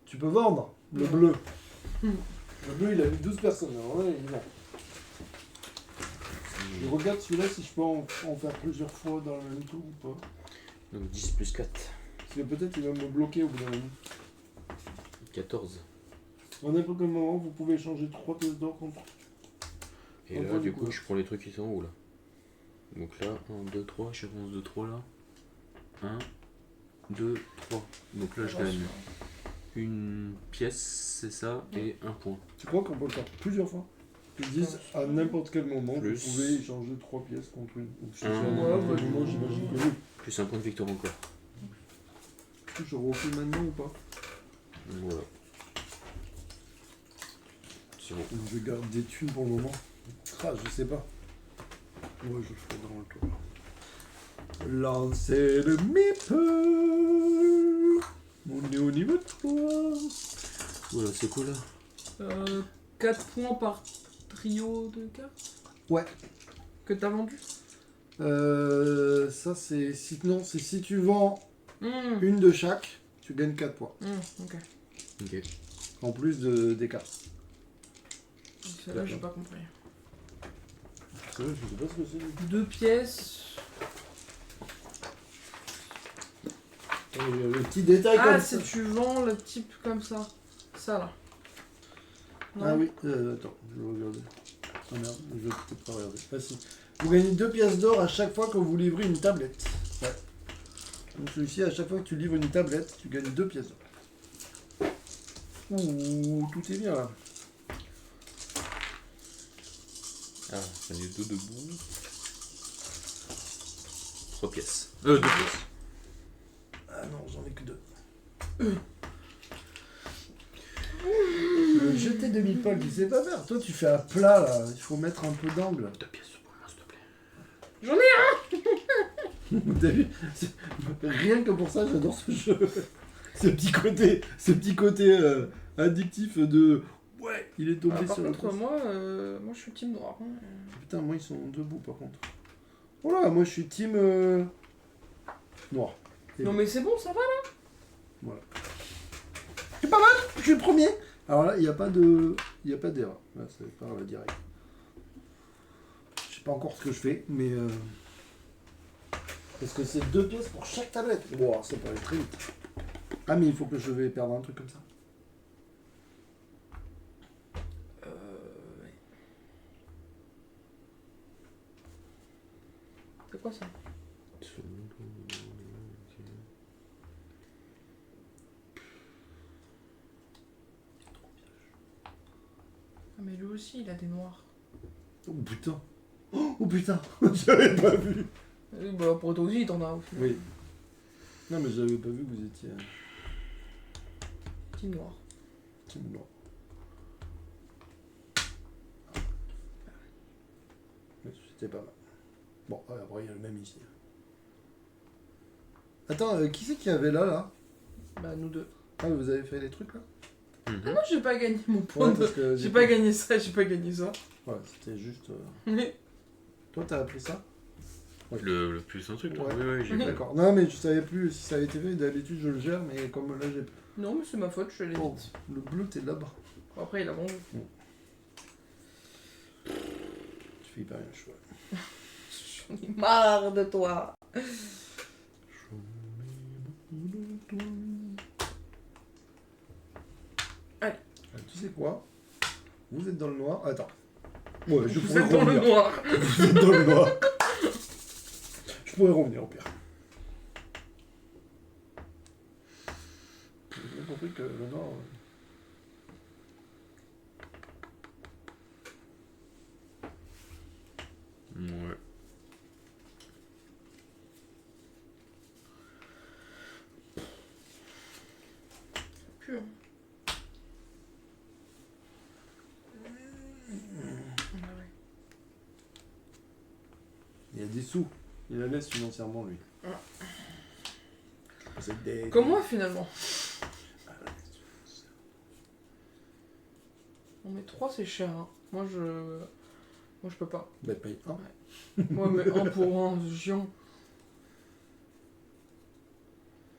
Tu peux vendre le Ouais. bleu. Le bleu, il a mis 12 personnes. Alors là, il vend. Je regarde celui-là si je peux en faire plusieurs fois dans le même tour ou pas. Donc 10 plus 4. Parce que peut-être il va me bloquer au bout d'un moment. 14. À n'importe quel moment, vous pouvez échanger 3 pièces d'or contre. Et là, du coup, je prends les trucs qui sont en haut là. Donc là, 1, 2, 3, j'avance de 3 là. 1, 2, 3. Donc là, je gagne une pièce, c'est ça, et un point. Tu crois qu'on peut le faire plusieurs fois? Ils disent à n'importe quel moment, Plus. vous pouvez échanger 3 pièces contre une. Ou si c'est Un. à n'importe quel moment, j'imagine que oui. Plus un point de victoire encore. Est-ce que je refais maintenant ou pas? Donc voilà. C'est bon. Je garde des thunes pour le moment. Ah, je sais pas. Ouais, je le ferai dans le tour. Lancer le meeple. On est au niveau 3. Voilà, c'est quoi là? 4 points par trio de cartes Ouais. que t'as vendu. Ça c'est si tu vends Mmh. une de chaque, tu gagnes 4 points. Ok. Ok. En plus des cartes. Celle-là, j'ai pas compris. C'est vrai, je sais pas ce que c'est. 2 pièces. Le petit détail Ah, comme si ça. tu vends le type comme ça. Ça là. Non. Ah oui, attends, je vais regarder. Ah merde, je vais peut-être pas regarder. Ah si. Vous gagnez 2 pièces d'or à chaque fois que vous livrez une tablette. Ouais. Donc celui-ci, à chaque fois que tu livres une tablette, tu gagnes 2 pièces d'or. Ouh, tout est bien là. Ah, j'en ai 2 debout. 3 pièces. 2 pièces. Ah non, j'en ai que 2. Le jeté de mi-pole, tu sais pas faire. Toi, tu fais un plat là, il faut mettre un peu d'angle. 2 pièces pour moi, s'il te plaît. J'en ai T'as vu? Rien que pour ça, j'adore ce jeu. Ce petit côté addictif de ouais, il est tombé un. Par sur le contre, poste. moi je suis team noir. Hein. Putain, moi ils sont debout par contre. Voilà, moi je suis team noir. Et Non mais c'est bon, ça va. voilà. C'est pas mal, je suis le premier. Alors là, il n'y a pas de, d'erreur. Là, c'est pas direct. Je sais pas encore ce que je fais, mais parce que c'est 2 pièces pour chaque tablette. Wow, ça peut aller très vite. Ah mais il faut que je vais perdre un truc comme ça. Ouais. C'est quoi ça? Ah mais lui aussi il a des noirs. Oh putain. Oh putain, j'avais pas vu. Bah pour toi aussi t'en as au final. Oui. Non mais j'avais pas vu que vous étiez Team noir. team noir. Mais c'était pas mal. Bon, ouais, après il y a le même ici. Attends, qui c'est qu'il y avait là? Bah nous deux. Ah, vous avez fait les trucs là? Ah non, j'ai pas gagné mon point Ouais, de... parce que J'ai pas gagné ça, j'ai pas gagné ça. Ouais, c'était juste. Mais Toi, t'as appris ça? Le plus un truc là. Ouais. Oui, j'ai pas. D'accord. Non, mais je savais plus si ça avait été fait. D'habitude, je le gère, mais comme là, j'ai. non, mais c'est ma faute, je suis allé Oh, vite. le bleu, t'es là-bas. Bon, après il a vendu. Tu fais hyper bien le choix. J'en ai marre de toi. toi. Allez. Tu sais quoi? Vous êtes dans le noir. Attends. Ouais, je Vous pourrais êtes dans le revenir. noir. Vous êtes dans le noir. Je pourrais revenir au pire. J'ai bien compris que le noir. Ouais. Pur. Il y a des sous. Il la laisse financièrement, lui. Ah. C'est des... Comme moi finalement. Non mais 3 c'est cher. Hein. Moi je peux pas. Bah, paye un. Ouais mais 1 pour 1, c'est chiant.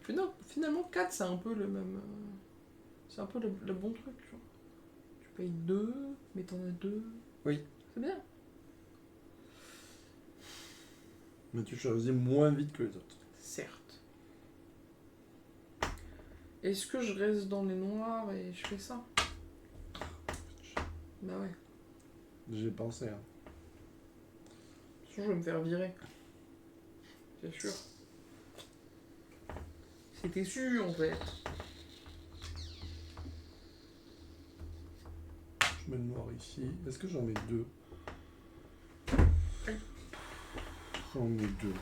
Puis non, finalement 4 c'est un peu le même. C'est un peu le bon truc. Tu vois. Tu payes 2, mais t'en as 2. Oui. C'est bien. Mais tu choisis moins vite que les autres. Certes. Est-ce que je reste dans les noirs et je fais ça? Bah ouais. J'ai pensé, hein. Sinon je vais me faire virer. C'est sûr. C'était sûr en fait. Je mets le noir ici. Est-ce que j'en mets 2? J'en mets 2.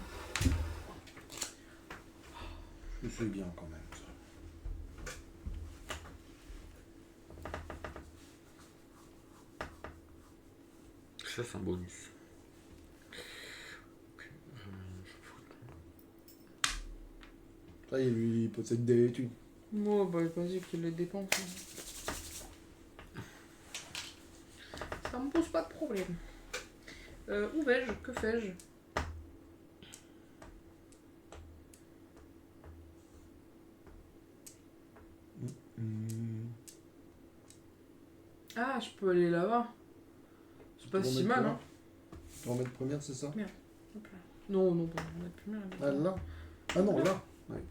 Je fais bien quand même. Ça, c'est un bonus. Ça y est, lui, il possède des études. Moi, bah vas-y qu'il les dépense. Ça me pose pas de problème. Où vais-je? Que fais-je? Ah, je peux aller là-bas. C'est pas si mal, hein. Tu peux remettre première, c'est ça? Hop là. Non, non, bon, on a plus mal. Ah, là? Ah non, là. Ouais.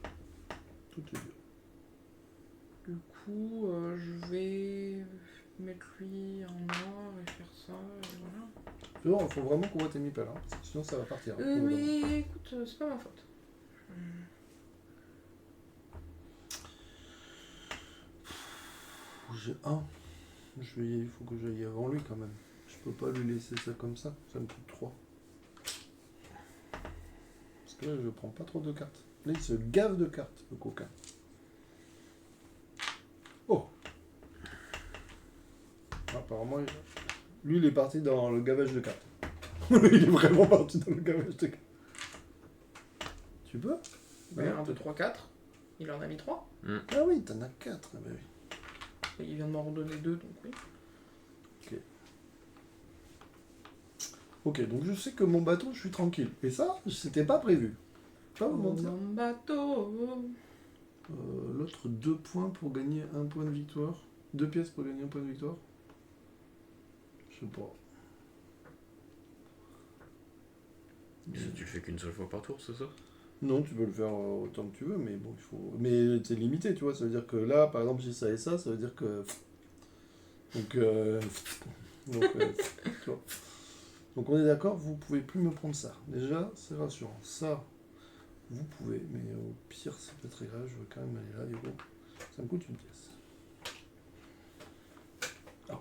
Tout est bien. Du coup, je vais mettre lui en noir et faire ça, et voilà. Tu vois, il faut vraiment qu'on voit tes meeples, hein. Sinon ça va partir. Hein, Mais écoute, c'est pas ma faute. J'ai un. Il faut que j'aille avant lui quand même. Je peux pas lui laisser ça comme ça. Ça me coûte 3. Parce que là, je prends pas trop de cartes. Là, il se gave de cartes, le coquin. Oh! Apparemment, lui, il est parti dans le gavage de cartes. Il est vraiment parti dans le gavage de cartes. Tu peux? Ben, 1, 2, 3, 4. Il en a mis 3. Ah oui, t'en as 4. Ah bah oui. Et il vient de m'en redonner 2, donc oui. Ok, donc je sais que mon bateau, je suis tranquille. Et ça, c'était pas prévu. Pas vous mentir. Mon bateau. L'autre 2 points pour gagner 1 point de victoire. 2 pièces pour gagner 1 point de victoire. Je sais pas. Tu le fais qu'une seule fois par tour, c'est ça? Non, tu peux le faire autant que tu veux, mais bon, il faut. Mais c'est limité, tu vois. Ça veut dire que là, par exemple, si ça et ça veut dire que. Donc, tu vois. Donc on est d'accord, vous pouvez plus me prendre ça. Déjà, c'est rassurant. Ça, vous pouvez, mais au pire, c'est pas très grave, je veux quand même aller là, du coup. Ça me coûte une pièce. Ah.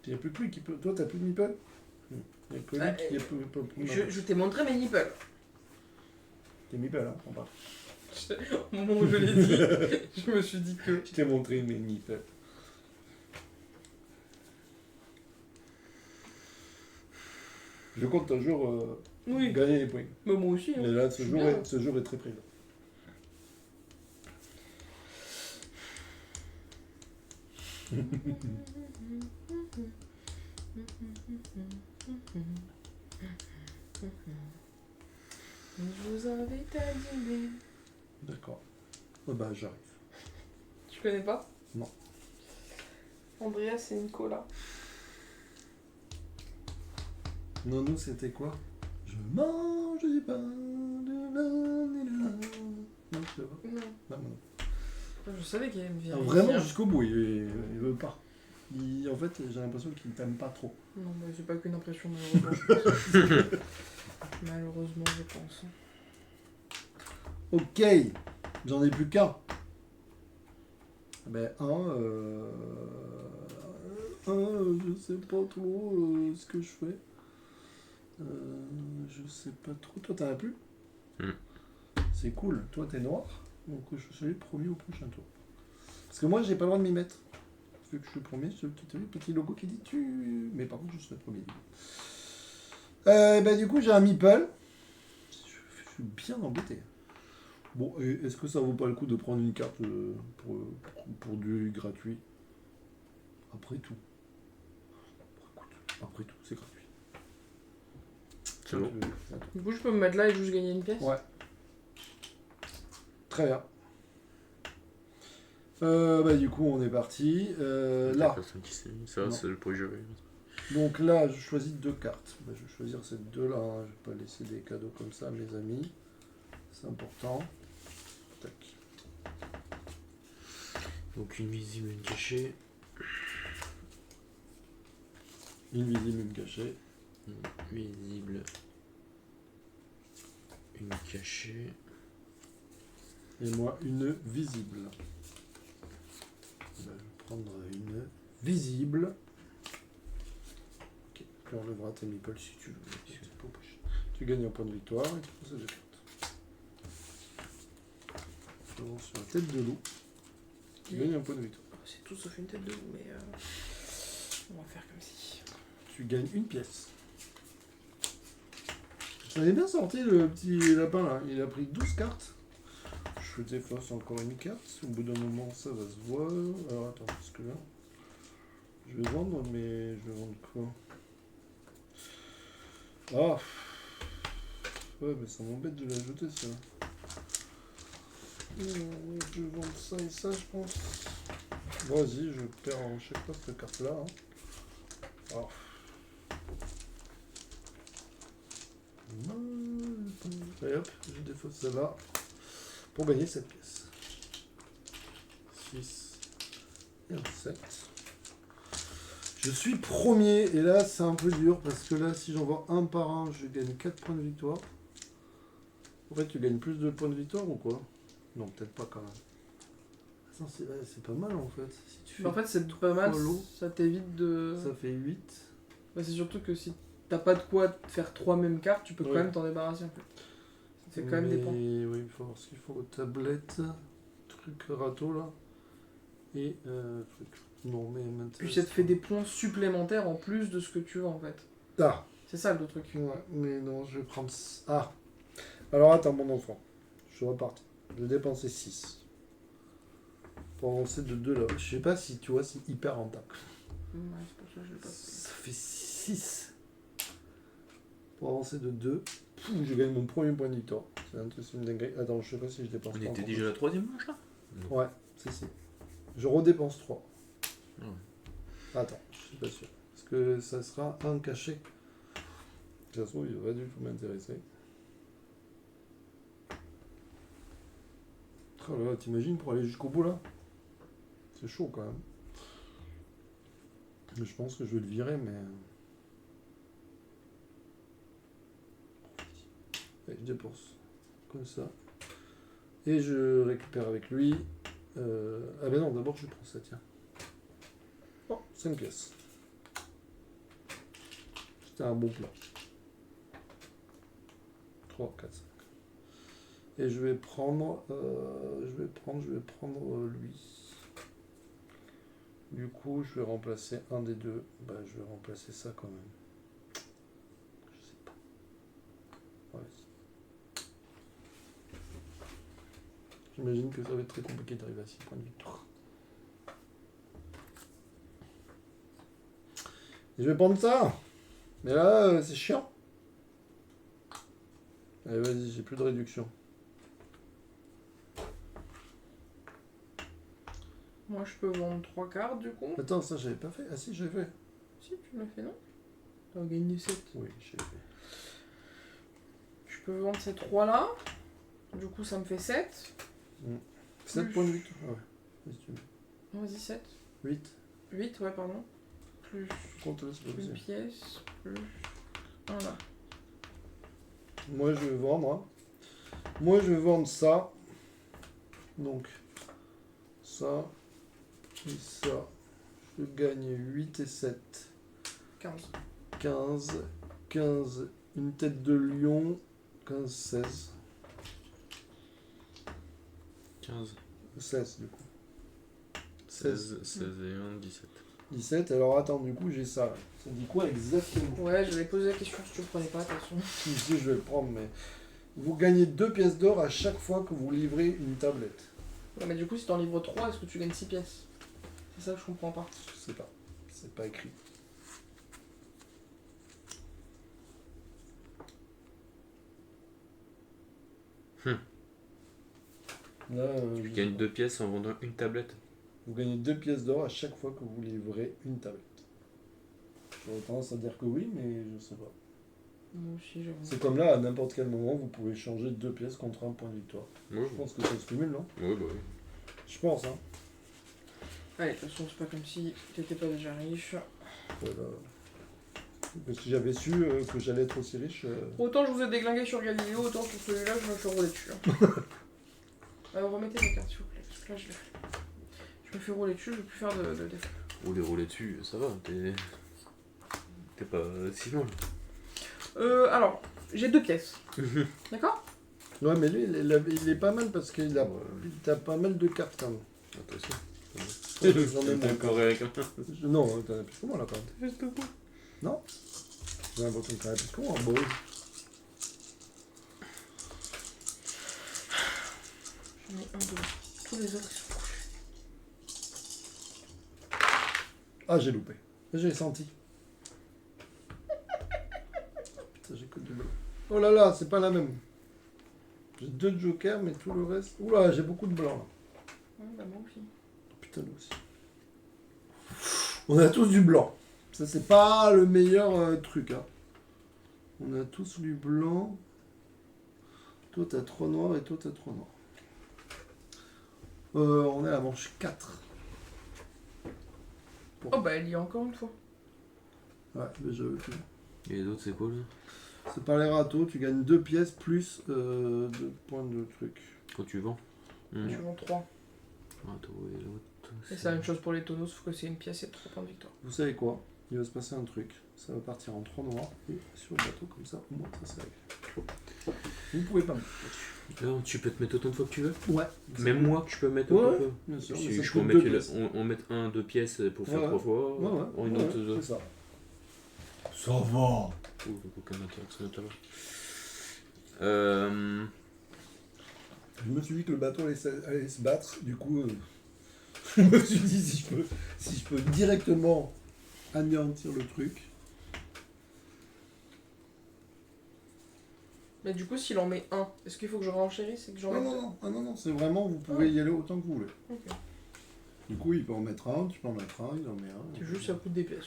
Il n'y a plus que lui qui peut. Toi, t'as plus de meeple? Il n'y a que lui qui peut. Je t'ai montré mes nipples. Tes meeple, hein, on parle. Au moment où je l'ai dit, je me suis dit que. Je t'ai montré mes meeples. Je compte un jour Oui, gagner les points. mais moi aussi. Hein. Mais là, C'est ce bien. jour est très présent. Je vous invite à dîner. D'accord. Oh bah, j'arrive. Tu connais pas? Non. Andreas et Nicolas. Non, nous, c'était quoi? Je mange du pain de Non, tu veux pas. Non. Non, non. Je savais qu'il allait me virer. Alors, vraiment jusqu'au bout, il veut pas. En fait, j'ai l'impression qu'il t'aime pas trop. Non, mais c'est pas qu'une impression, malheureusement. Je pense. Malheureusement, je pense. Ok, j'en ai plus qu'un. Ben, je sais pas trop ce que je fais. Je sais pas trop. Toi, t'en as plus? C'est cool. Toi, t'es noir. Donc, je suis le premier au prochain tour. Parce que moi, j'ai pas le droit de m'y mettre. Vu que je suis premier, c'est le petit logo qui dit tu. Mais par contre, je serai premier. Du coup, j'ai un meeple. Je suis bien embêté. Bon, est-ce que ça vaut pas le coup de prendre une carte pour du gratuit? Après tout. Après tout, c'est gratuit. C'est bon. Du coup, je peux me mettre là et juste gagner une pièce? Ouais. Très bien. Du coup, on est parti. Là. Personne qui sait. Ça, Non. c'est le pour jurer. Donc là, je choisis deux cartes. Je vais choisir ces deux-là. Hein. Je vais pas laisser des cadeaux comme ça, mes amis. C'est important. Tac. Donc une visible, une cachée. Une visible, une cachée. Une visible. Une cachée. Et moi, une visible. Je vais prendre une visible. Ok, tu enlèveras tes meeples si tu veux. Tu gagnes un point de victoire et tu prends ces deux cartes. Je commence sur la tête de loup. Tu gagnes un point de victoire. C'est tout sauf une tête de loup, mais on va faire comme si. Tu gagnes une pièce. Ça avait bien sorti le petit lapin là. Il a pris 12 cartes. Je défausse encore une carte. Au bout d'un moment, ça va se voir. Alors attends, parce que là, je vais vendre, mais je vais vendre quoi? Ah, ouais, mais ça m'embête de l'ajouter ça. Je vais vendre ça et ça, je pense. Vas-y, je perds à chaque fois cette carte-là. Hein. Ah. Et hop, je défausse celle-là pour gagner cette pièce. 6 et un 7. Je suis premier et là c'est un peu dur parce que là si j'envoie un par un, je gagne 4 points de victoire. En fait, tu gagnes plus de points de victoire ou quoi? Non, peut-être pas quand même. Attends, c'est pas mal en fait. Si tu En fait, c'est pas mal, lots, ça t'évite de. ça fait 8. Bah, c'est surtout que si t'as pas de quoi faire 3 mêmes cartes, tu peux Ouais. quand même t'en débarrasser en fait. C'est quand même des points. Oui, il faut voir ce qu'il faut. Tablette, truc râteau là. Et truc. Non, mais maintenant. Puis ça te fait des points supplémentaires en plus de ce que tu veux en fait. Ah, C'est ça le truc. ouais, mais non, je vais prendre. Ah, alors attends, mon enfant. Je reparti. Je vais dépenser 6. Pour avancer de 2 là. Je sais pas si tu vois, c'est hyper rentable. Ouais, c'est pour ça que je l'ai pas fait. Ça fait 6. Pour avancer de 2. Je gagne mon premier point de victoire. C'est une dinguerie. Attends, je sais pas si je dépense On pas était encore déjà à la troisième manche là? Ouais, c'est. Je redépense 3. Ah ouais. Attends, je suis pas sûr. Parce que ça sera un cachet. De toute façon, il va du tout m'intéresser. Oh là là, t'imagines pour aller jusqu'au bout là? C'est chaud quand même. Mais je pense que je vais le virer, mais. Allez, je dépense. Comme ça. Et je récupère avec lui. Ah ben non, d'abord je prends ça, tiens. Oh, 5 pièces. C'était un bon plan. 3, 4, 5. Et je vais prendre. Lui. Du coup, je vais remplacer un des deux. Bah, je vais remplacer ça quand même. Je sais pas. Ouais. J'imagine que ça va être très compliqué d'arriver à 6 points de victoire. Et je vais prendre ça. Mais là, c'est chiant. Allez, vas-y, j'ai plus de réduction. Moi je peux vendre 3 cartes du coup. Attends, ça j'avais pas fait. Ah si, j'avais fait. Si, tu l'as fait non? T'as gagné 7. Oui, j'ai fait. Je peux vendre ces 3 là. Du coup, ça me fait 7. 7 Plus. points de victoire. Ouais. Si tu veux. Non, vas-y, 7. 8. 8, ouais, pardon. Plus Compte-le, c'est pas une possible. pièce, plus un là. Moi, je vais vendre. Hein. Moi, je vais vendre ça. Donc, ça et ça. Je gagne 8 et 7. 15. 15. 15. Une tête de lion. 15, 16. 15, 16 du coup. 16, 16 et 1, 17. 17. Alors attends, du coup, j'ai ça. Là. Ça dit quoi exactement? Ouais, j'avais posé la question si tu le prenais pas, de toute façon. Si, je vais le prendre, mais. Vous gagnez 2 pièces d'or à chaque fois que vous livrez une tablette. Ouais, mais du coup, si t'en livres 3, est-ce que tu gagnes 6 pièces? C'est ça que je comprends pas. Je sais pas. C'est pas écrit. Là, Tu je gagnes sais pas. 2 pièces en vendant une tablette. Vous gagnez 2 pièces d'or à chaque fois que vous livrez une tablette. J'aurais tendance à dire que oui, mais je sais pas. Moi aussi, j'avoue. C'est comme là, à n'importe quel moment, vous pouvez changer 2 pièces contre un point de victoire. Oui, Je pense que ça se cumule, non? oui, bah oui. Je pense, hein. Allez, de toute façon, c'est pas comme si t'étais pas déjà riche. Voilà. Mais si j'avais su que j'allais être aussi riche... Autant je vous ai déglingué sur Galileo, autant sur celui-là, je me fais rouler dessus. Hein. Remettez mes cartes, s'il vous plaît, parce que là, je me fais rouler dessus, je vais plus faire de défaut. Rouler dessus, ça va, t'es pas si loin. Alors, j'ai 2 pièces. D'accord? Ouais, mais lui, il est pas mal parce qu'il a, t'as pas mal de cartes quand même. Ah, toi aussi. J'en ai moins. Encore avec un. Non, t'en as plus que moi là quand même. Juste beaucoup. Non? J'ai l'impression que t'en as plus que moi. Bon, oui. J'en ai 1, 2. Tous les autres, ils sont couchés. Ah, j'ai loupé. J'ai senti. Putain, j'ai que du blanc. Oh là là, c'est pas la même. J'ai 2 jokers, mais tout le reste. Oula, j'ai beaucoup de blanc là. Ouais, bah moi aussi. Putain, nous aussi. On a tous du blanc. Ça, c'est pas le meilleur truc. Hein. On a tous du blanc. Toi, t'as 3 noirs et toi, t'as 3 noirs. On est à la manche 4. Oh bah, elle y est encore une fois. Ouais, mais je... Et les autres, c'est quoi là? C'est pas les râteaux, tu gagnes 2 pièces plus 2 points de truc. Quand tu vends. Tu vends 3. Râteau et l'autre. Et c'est la même chose pour les tonneaux, sauf que c'est une pièce et 3 points de victoire. Vous savez quoi? Il va se passer un truc. Ça va partir en 3 noirs et sur le bateau comme ça, au moins ça c'est réglé. Vous pouvez pas me mettre là-dessus. Non, tu peux te mettre autant de fois que tu veux. Ouais. Même moi, tu peux mettre Ouais, autant de fois. bien sûr. mais Si ça je coûte peux deux mettre pièces. on met 1, 2 pièces pour faire Ouais, 3 fois. Ouais, ouais. Une ouais, autre, c'est ça. Ça va. Oh, aucun intérêt que ça m'intéresse. Je me suis dit que le bateau allait se battre, du coup, je me suis dit si je peux directement anéantir le truc. Mais du coup, s'il en met 1, est-ce qu'il faut que je renchérisse et que j'en Non, mette non, non, ah, non, non, c'est vraiment, vous pouvez y aller autant que vous voulez. Ok. Du coup, il peut en mettre un, tu peux en mettre un, il en met un. C'est juste, ça coûte des pièces.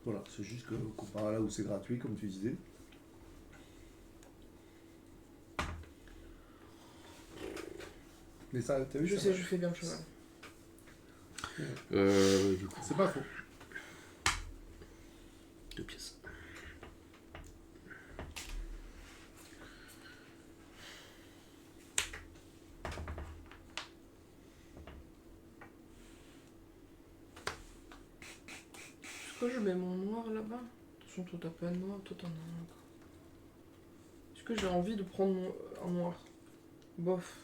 Voilà, c'est juste que comparé à là où c'est gratuit, comme tu disais. Mais ça, t'as vu Je ça sais, va. je fais bien le cheval. Du coup, C'est pas faux. 2 pièces. Est-ce que je mets mon noir là-bas? Attention, toi t'as pas de noir, toi t'en as un encore. Est-ce que j'ai envie de prendre un noir? Bof.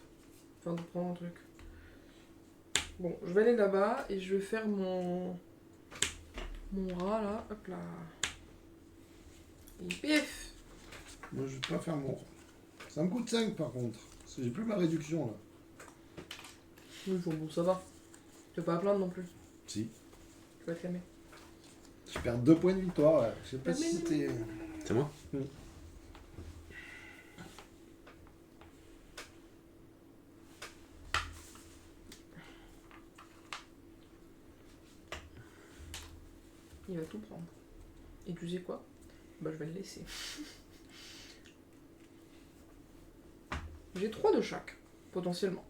Enfin, de prendre un truc. Bon, je vais aller là-bas et je vais faire mon rat là. Hop là. Et pif! Moi, je vais pas faire mon. Ça me coûte 5 par contre. Parce que j'ai plus ma réduction là. Oui, bon, ça va. Tu vas pas à plaindre non plus. Si. Tu vas te calmer. Je perds 2 points de victoire. Là. Je sais pas Ah, si mais c'était. C'est moi? Il va tout prendre. Et tu sais quoi? Bah, je vais le laisser. J'ai 3 de chaque, potentiellement.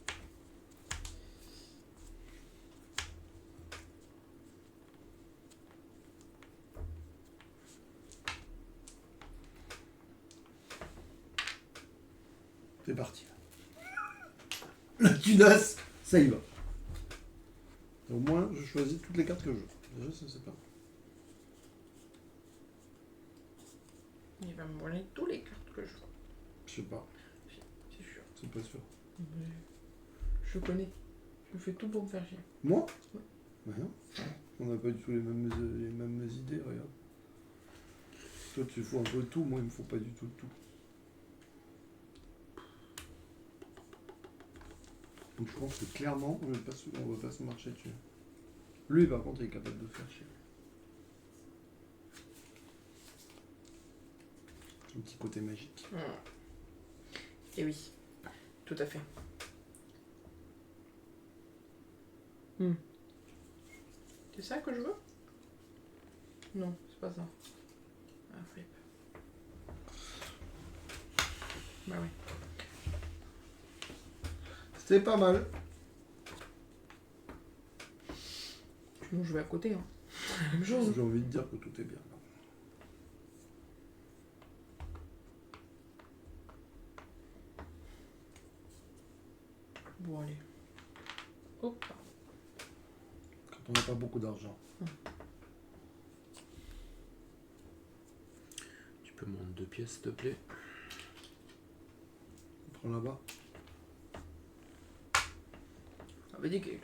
C'est parti. La tunasse, ça y va. Au moins, je choisis toutes les cartes que je veux. Déjà, ça c'est pas mal. Il va me voler tous les cartes que je veux. Je sais pas, C'est sûr. c'est pas sûr. Je le connais. Je fais tout pour me faire chier. Moi Ouais. Bah non. On n'a pas du tout les mêmes idées, regarde. Toi, tu fous un peu tout, moi, il me faut pas du tout le tout. Donc je pense que clairement, on va pas se marcher dessus. Lui, par contre, il est capable de faire chier. Un petit côté magique. Et oui, tout à fait. C'est ça que je veux? Non, c'est pas ça. Ah, flip. Bah oui. C'était pas mal. Sinon, je vais à côté. Hein. La même chose. J'ai envie de dire que tout est bien. Bon, allez. Hop. Quand on n'a pas beaucoup d'argent. Tu peux me rendre 2 pièces, s'il te plaît? On prend là-bas. Ça veut dire que... De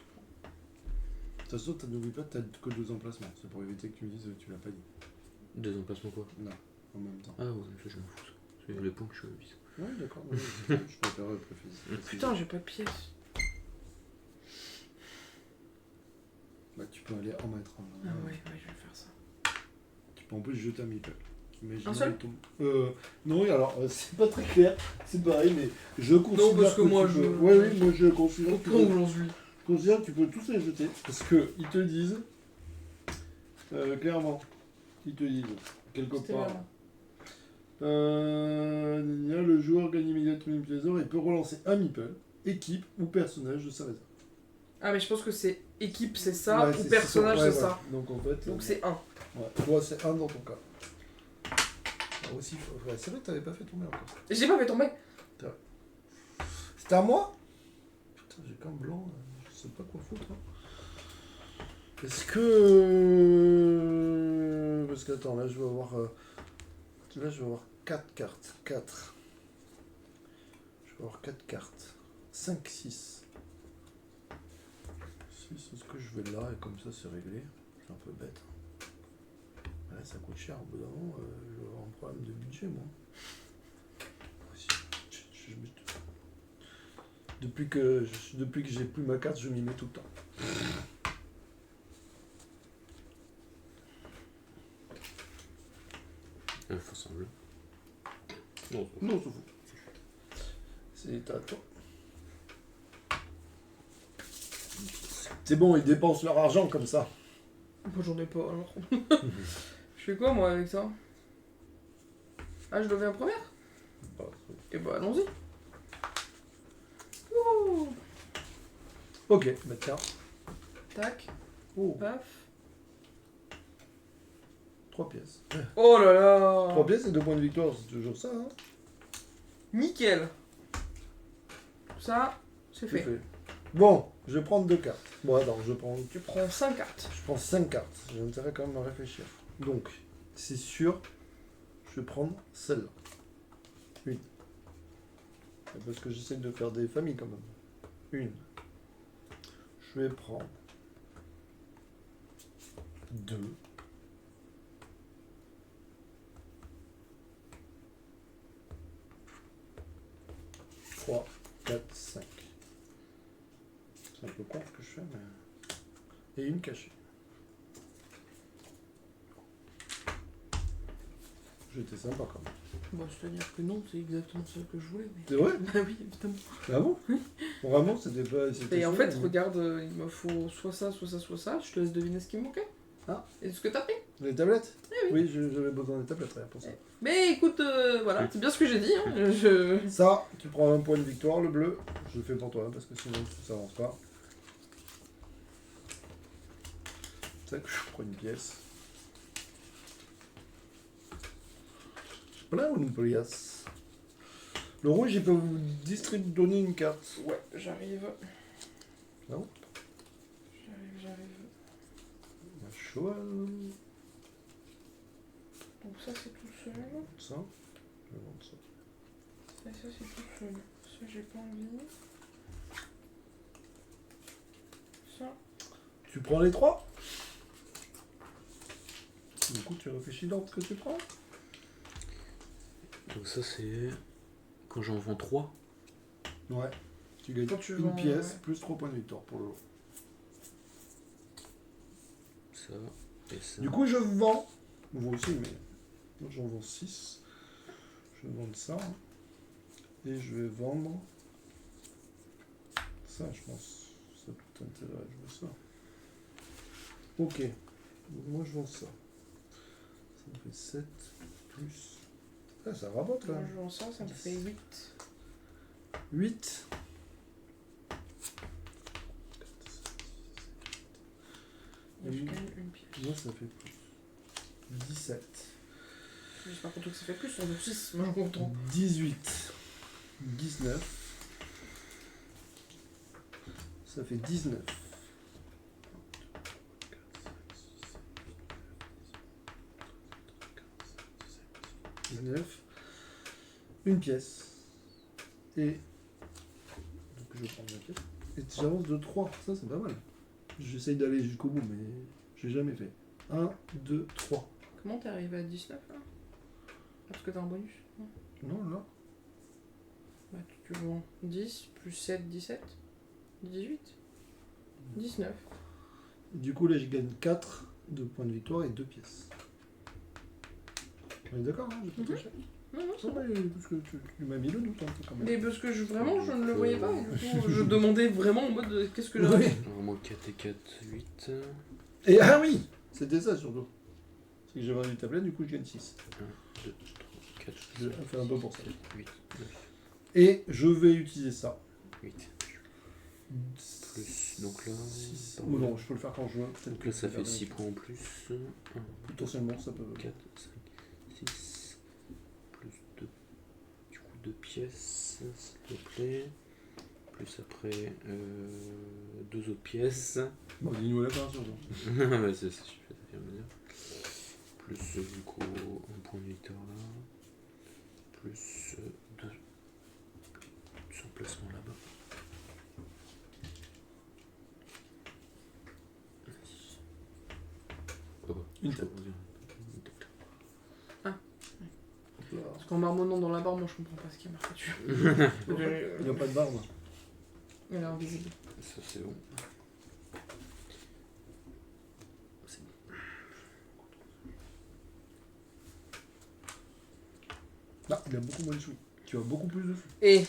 toute façon, n'oublie pas, t'as que 2 emplacements. C'est pour éviter que tu me dises que tu l'as pas dit. 2 emplacements quoi? Non, en même temps. Ah ouais, ça je m'en fous. C'est les points que je vise. Ouais, d'accord. Ouais, je préfère préciser. Putain, j'ai pas de pièces. Bah, tu peux aller en mettre un. Ah ouais, je vais faire ça. Tu peux en plus jeter un meeple. Imagine Un seul non, alors, c'est pas très clair. C'est pareil, mais je considère. Non, parce que moi, tu je- peux- Ouais, oui, moi je considère. Au que tu point peux- aujourd'hui. Je considère que tu peux tous les jeter. Parce que ils te disent. Clairement. Ils te disent. Quelque C'était part. là. Le joueur gagne immédiatement une pièce d'or et peut relancer un meeple, équipe ou personnage de sa réserve. Ah, mais je pense que c'est équipe, c'est ça, Ouais, ou c'est personnage, ouais, c'est voilà. ça. Donc en fait. Donc c'est 1. Ouais. Toi, c'est 1 dans ton cas. Ah, aussi, ouais, c'est vrai que t'avais pas fait tomber encore. J'ai pas fait tomber. C'était à moi? Putain, j'ai qu'un blanc, je sais pas quoi foutre. Hein. Est-ce que. Parce que attends, là je vais avoir. Là je vais avoir 4 cartes. 4. Je vais avoir 4 cartes. 5, 6. 6, est-ce que je vais là et comme ça c'est réglé? C'est un peu bête. Ouais, ça coûte cher, au bout d'un moment, je vais avoir un problème de budget moi. Depuis que j'ai plus ma carte, je m'y mets tout le temps. Faut sembler. Non, Non, c'est fou. C'est à toi. C'est bon, ils dépensent leur argent comme ça. Moi j'en ai pas alors. Je fais quoi moi avec ça? Ah, je deviens première? Et bah allons-y. Ouh. Ok, bah tiens. Tac, Oh, paf. 3 pièces. Oh là là. 3 pièces et 2 points de victoire, c'est toujours ça, hein. Nickel. Ça, c'est C'est fait. fait. Bon, je vais prendre 2 cartes. Bon, attends, je prends 5 cartes. 5 cartes. J'ai intérêt quand même à réfléchir. Donc, c'est sûr, je vais prendre celle-là. Une. Parce que j'essaie de faire des familles quand même. Une. Je vais prendre 2. 3, 4, 5. C'est un peu con ce que je fais, mais... Et une cachée. J'étais sympa quand même. Bon, c'est-à-dire que non, c'est exactement ce que je voulais. Mais... C'est vrai? Bah oui, évidemment. Ah bon? Oui. Vraiment, c'était pas... c'était Et en ça, fait, mais- regarde, il me faut soit ça, soit ça, soit ça. Je te laisse deviner ce qui me manquait. Ah. Et ce que t'as pris. Les tablettes? Eh Oui, j'avais besoin des tablettes rien pour ça. Mais écoute, voilà, c'est bien ce que j'ai dit. Hein. Ça, tu prends un point de victoire, le bleu. Je le fais pour toi, hein, parce que sinon ça avance pas. C'est que je prends une pièce. Voilà une pièce. Le rouge, il peut vous donner une carte. Ouais, j'arrive. Non. J'arrive. Un cheval. Donc ça, c'est tout seul. Ça. Je vais vendre ça. Et ça, c'est tout seul. Ça, j'ai pas envie. Ça. Tu prends les trois. Du coup, tu réfléchis dans ce que tu prends. Donc ça c'est quand j'en vends 3. Ouais. Tu gagnes Quand tu une vends, pièce ouais. plus 3 points de victoire pour le lot. Ça et ça. Du coup, je vends. Vous aussi, mais moi j'en vends 6. Je vais vendre ça. Et je vais vendre ça, je pense. Ça a tout intérêt à jouer ça. Ok. Donc moi je vends ça. Ça me fait 7 plus. Ah, ça rabote quand Moi, même. je vends ça, ça me fait 8. 8. Et je gagne une pièce. Moi ça fait plus. 17. J'espère pour toi que ça fait plus, on veut 6, moi j'en compte 18. 19. Ça fait 19. 19. Une pièce. Et. Donc je vais prendre ma pièce. Et j'avance de 3. Ça c'est pas mal. J'essaye d'aller jusqu'au bout, mais j'ai jamais fait. 1, 2, 3. Comment t'es arrivé à 19 là? Parce que t'as un bonus? Non. Non, là. Bah, tu vends 10 plus 7, 17 18 19. Du coup, là, je gagne 4 de points de victoire et 2 pièces. On est d'accord, hein? J'ai pas touché. Non, non, c'est Ah ouais, parce que tu m'as mis le doute un peu quand même. Mais parce que vraiment, je ne le voyais pas. Et du coup, je demandais vraiment en mode qu'est-ce que j'ai Oui. Alors moi 4 et 4, 8. Et ah oui, c'était ça surtout. C'est que j'ai vendu une tablette, du coup je gagne 6. 1, 2, 3, 4, Je vais faire un peu pour ça. 7, 8, 9, Et je vais utiliser ça. 8. Plus, donc là... Six. Ou non, je peux le faire quand je veux. Donc là ça fait 6 points en plus. 1, Potentiellement, ça peut. 4, 5, 6, plus 2. Du coup 2 pièces, s'il te plaît. Plus après 2 autres pièces. Bon, dis-nous la fin surtout. Ouais, c'est ça, je vais me dire. Plus du coup un point de victoire là. Plus 2 emplacements là-bas. Oh, Une je tête. reviens. Une tête. Parce qu'en marmonnant dans la barre, moi je comprends pas ce qu'il y a marqué dessus. Il n'y a pas de barbe. Elle est invisible. Ça c'est bon. Là, il a beaucoup moins de sous. Tu as beaucoup plus de sous. Et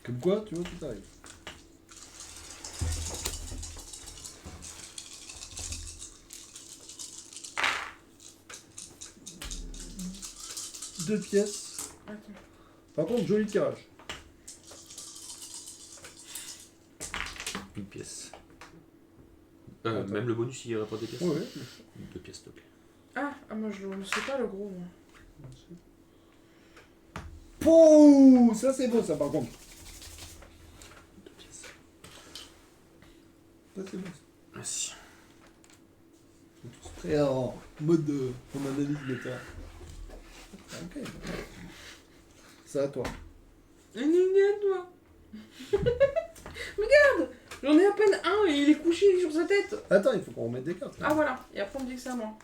Comme quoi, tu vois, tout arrive. Deux pièces. attends. Par contre, joli tirage. Une pièce. Attends. Même le bonus il rapporte des pièces. Ouais, ouais. 2 pièces s'il te plaît. Ah, moi je ne sais pas le gros. Moi. Pouh, ça c'est beau ça par contre. 2 pièces. Ça c'est beau. Merci. Ils sont tous prêts en mode en analyse méta. Ok. Ça à toi. Toi. Regarde, j'en ai à peine un et il est couché sur sa tête. Attends, il faut qu'on remette des cartes. Ah voilà, et après on me dit que c'est à moi.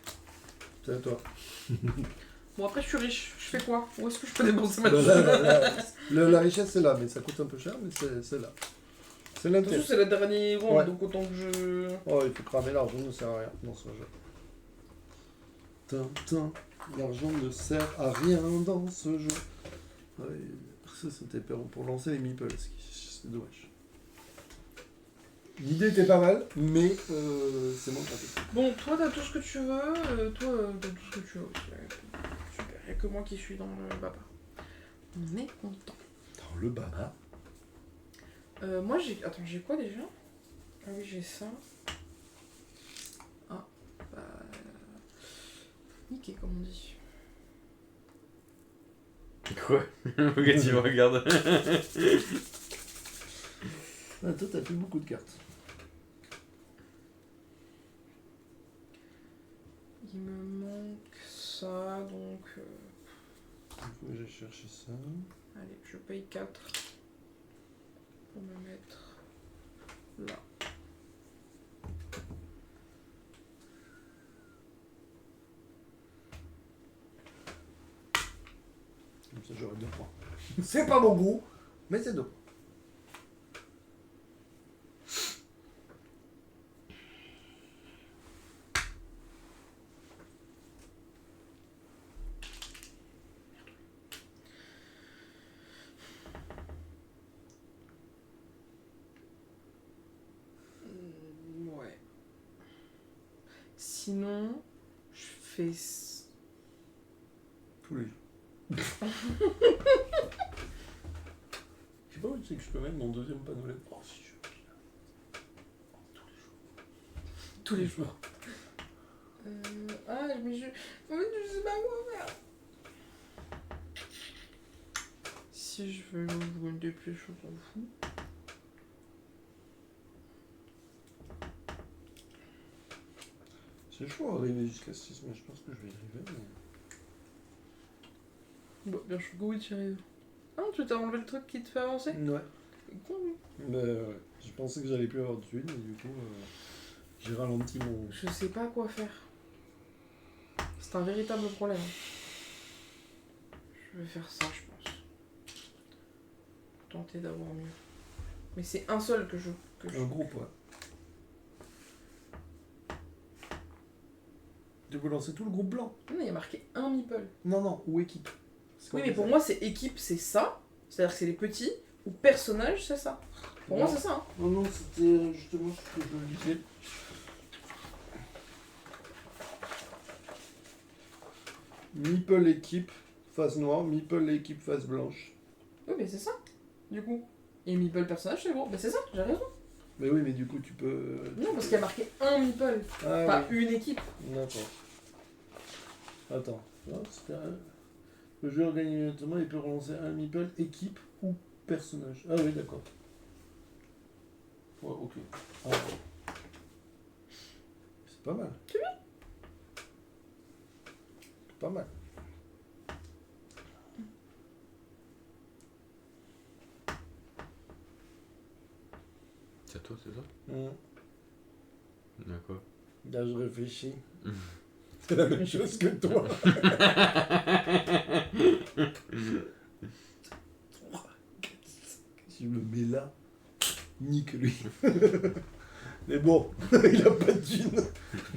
C'est à toi. Bon après je suis riche, je fais quoi? Où est-ce que je peux dépenser ma Bah, thune? la richesse c'est là, mais ça coûte un peu cher, mais c'est là. C'est De toute façon l'intérêt. c'est le dernier round, Ouais. donc autant que je... Oh, il faut cramer l'argent, ne sert à rien dans ce jeu. Tintin, l'argent ne sert à rien dans ce jeu. Ouais, ça c'était pour lancer les meeples, c'est dommage. L'idée était pas mal, mais c'est moins pratique. Bon, toi, t'as tout ce que tu veux. Toi, t'as tout ce que tu veux aussi. Super, y'a que moi qui suis dans le baba. On est content. Dans le baba. Moi, j'ai... Attends, j'ai quoi déjà? Ah oui, j'ai ça. Ah, bah... Niqué, comme on dit. Quoi? Pourquoi tu me regardes? Ah, toi, t'as plus beaucoup de cartes. Il me manque ça, donc... Du coup, j'ai cherché ça. Allez, je paye 4 pour me mettre là. Comme ça, j'aurai 2 points. C'est pas mon goût, mais c'est 2 points. Ouais. Sinon, je fais... Tous les jours. Je sais pas où c'est que je peux mettre mon deuxième panneau LED. Oh, si je veux. tous les jours. Ah, mais je sais pas quoi faire. Si je veux ouvrir une dépêche, on s'en fout. C'est chaud d'arriver jusqu'à 6, mais je pense que je vais y arriver. Mais... Bon, bien, je suis oui, tu y arrives. Ah, tu t'as enlevé le truc qui te fait avancer? Ouais. Con, lui. Bah ouais. Je pensais que j'allais plus avoir de thunes, mais du coup, j'ai ralenti mon... Je sais pas quoi faire. C'est un véritable problème. Je vais faire ça, je pense. Tenter d'avoir mieux. Mais c'est un seul que je... Un groupe, ouais. Tu peux lancer tout le groupe blanc? Non, il y a marqué un meeple. Non, non, ou équipe. Oui, mais pour moi, c'est équipe, c'est ça. C'est-à-dire que c'est les petits. Ou personnage, c'est ça. Pour moi, c'est ça. Hein. Non, non, c'était justement ce que je disais. Meeple équipe, face noire. Meeple équipe, face blanche. Oui, mais c'est ça. Du coup. Et meeple personnage, c'est bon. Ben c'est ça, j'ai raison. Mais oui, mais du coup, tu peux... Non, parce qu'il y a marqué un meeple. Ah, Pas oui. une équipe. D'accord. Attends. Non, c'était un... Le joueur gagne immédiatement, il peut relancer un meeple, équipe ou personnage. Ah oui, d'accord. Ouais, ok. Ah. C'est pas mal. C'est bien. Pas mal. C'est à toi, c'est ça? D'accord. Là, je réfléchis. C'est la même chose que toi. Si je me mets là, nique lui. Mais bon, il a pas de thune.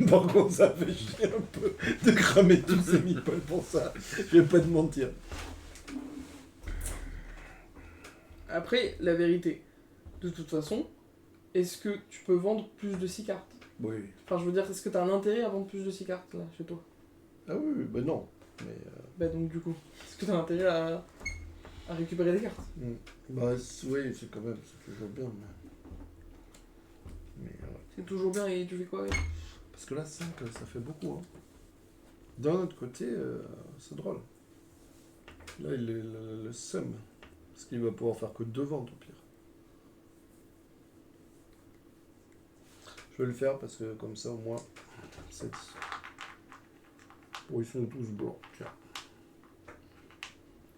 Par contre, ça fait chier un peu de cramer tous ses meeples pour ça. Je vais pas te mentir. Après, la vérité. De toute façon, est-ce que tu peux vendre plus de 6 cartes? Oui. Enfin, je veux dire, est-ce que t'as un intérêt à vendre plus de 6 cartes, là, chez toi? Ah oui, oui, bah non. Mais Bah donc, du coup, est-ce que t'as intérêt à récupérer des cartes? bah oui, c'est quand même, c'est toujours bien. Mais C'est toujours bien et tu fais quoi avec? parce que là, 5, ça fait beaucoup. Hein. D'un autre côté, c'est drôle. Là, il est le seum. Parce qu'il va pouvoir faire que 2 ventes au pire. Je vais le faire parce que comme ça, au moins, c'est dit. Bon, ils sont tous blancs. Tiens.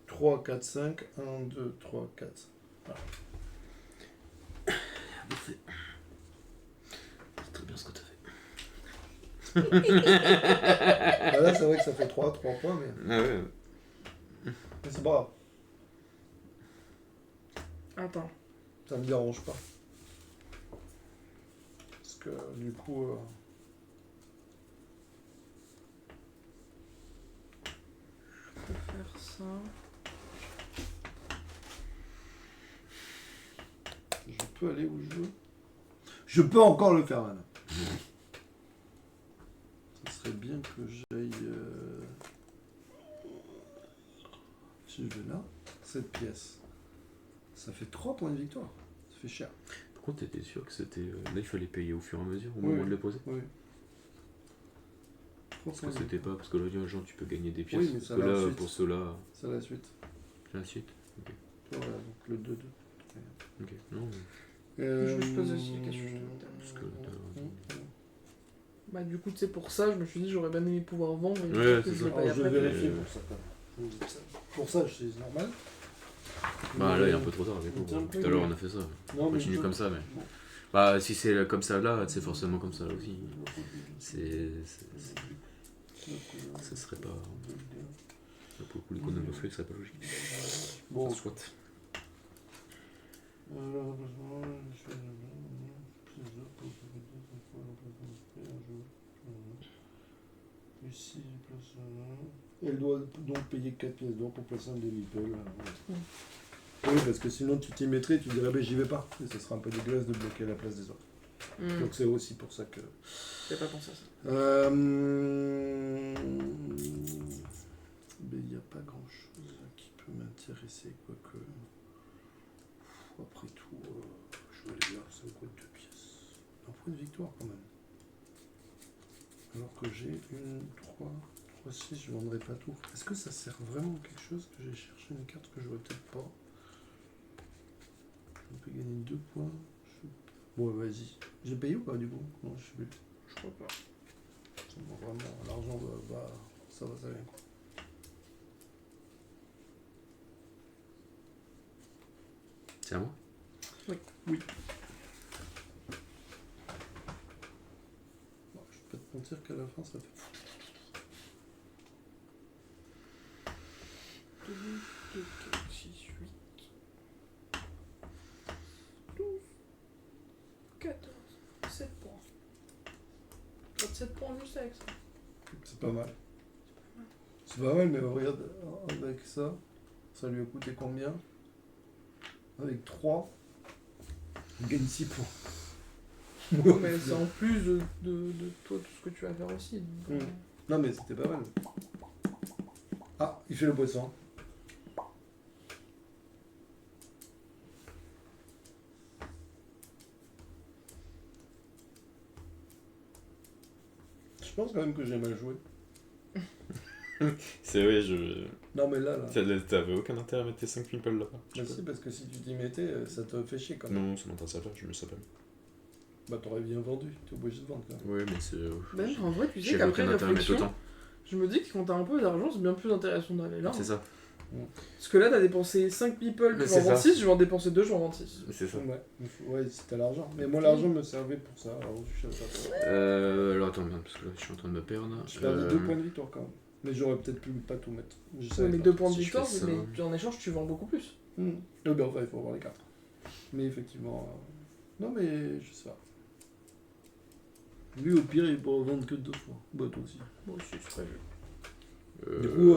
3, 4, 5. 1, 2, 3, 4. Voilà. C'est très bien ce que t'as fait. Ah, là, c'est vrai que ça fait 3 points, mais Ah ouais. c'est pas grave. Attends. Ça me dérange pas. Parce que du coup... Je peux faire ça. je peux aller où je veux. Je Je peux encore le faire maintenant. Ça serait bien que j'aille... Si je vais là, cette pièce, ça fait 3 points de victoire. Ça fait cher. Par contre, t'étais sûr que c'était. Là, il fallait payer au fur et à mesure, au Oui, moment de le poser. Oui. Parce que c'était pas. Parce que là, genre, tu peux gagner des pièces. Oui, mais parce ça que va là, ensuite. pour ceux-là. C'est la suite. C'est la suite. Ok. Voilà, donc le 2-2. Ok. Non, mais. Je me pose aussi la question. Parce que là, Bah du coup, tu sais, pour ça, je me suis dit, j'aurais bien aimé pouvoir vendre. Et Ouais, que c'est je le ça. paye Alors, je vais après. vérifier pour ça. Quand même. Pour ça, c'est normal. Bah là, il est un peu trop tard. Du coup. Tiens, Tout à l'heure, on a fait ça. Non, On mais continue je- comme ça, mais. Bon. Bah, si c'est comme ça là, c'est forcément comme ça là aussi. Ça serait pas. Là, pour le coup, l'économie au flux serait pas logique. Bon, Ça soit. Ici, je place un. Elle doit donc payer 4 pièces d'or pour placer un demi-pelle. Oui, parce que sinon tu t'y mettrais, tu dirais ben j'y vais pas. Et ça sera un peu dégueulasse de bloquer la place des autres. Donc c'est aussi pour ça que. J'ai pas pensé à ça. Mais il n'y a pas grand chose qui peut m'intéresser, quoique. Après tout, je vais aller voir, ça me coûte 2 pièces. Un point de victoire quand même. Alors que j'ai une 3, 6, je vendrai pas tout. Est-ce que ça sert vraiment à quelque chose que j'ai cherché une carte que j'aurais peut-être pas? On peut gagner 2 points. Bon, vas-y. J'ai payé ou pas du coup? Non, je sais plus. Je crois pas. Bon, vraiment, l'argent va. Ça va, ça vient. C'est à moi? Oui. Bon, je peux te mentir qu'à la fin, ça fait. 2, 4, 6, 8, 12, 14, 7 points. 7 points juste avec ça. C'est pas mal. C'est pas mal, mais regarde, avec ça, ça lui a coûté combien? Avec 3, on gagne 6 points. Non, mais c'est en plus de toi tout ce que tu vas faire aussi. Donc, Non, mais c'était pas mal. Ah, il fait le poisson. Je pense quand même que j'ai mal joué. C'est vrai, je. Non, mais là. T'avais aucun intérêt à mettre tes 5 meeples là-bas. Mais si, parce que si tu t'y mettais, ça te fait chier quand même. Non, ça m'intéresse pas, je me sais pas. Bah, t'aurais bien vendu, t'es obligé de vendre quand même. Ouais, mais c'est. Même en vrai, tu sais J'avais qu'après aucun intérêt à mettre réflexion, autant. je me dis que quand t'as un peu d'argent, c'est bien plus intéressant d'aller là. C'est ça. Parce que là, t'as dépensé 5 people, Mais tu vas en c'est vendre ça. 6, je vais en dépenser 2, je vais en vendre 6. C'est ça. Ouais, si t'as l'argent. Mais moi, l'argent me servait pour ça, alors je sais pas. Alors attends, merde, parce que là je suis en train de me perdre. Je perdais 2 points de victoire quand même. Mais j'aurais peut-être pu pas tout mettre. Je savais mais pas. 2 points de Si je victoire, fais ça. mais en échange, tu vends beaucoup plus. Oui, ben enfin, il faut avoir les cartes. Mais effectivement. Non, mais je sais pas. Lui, au pire, il pourra vendre que 2 fois. Bah, toi aussi. Moi aussi, c'est prévu. Du coup,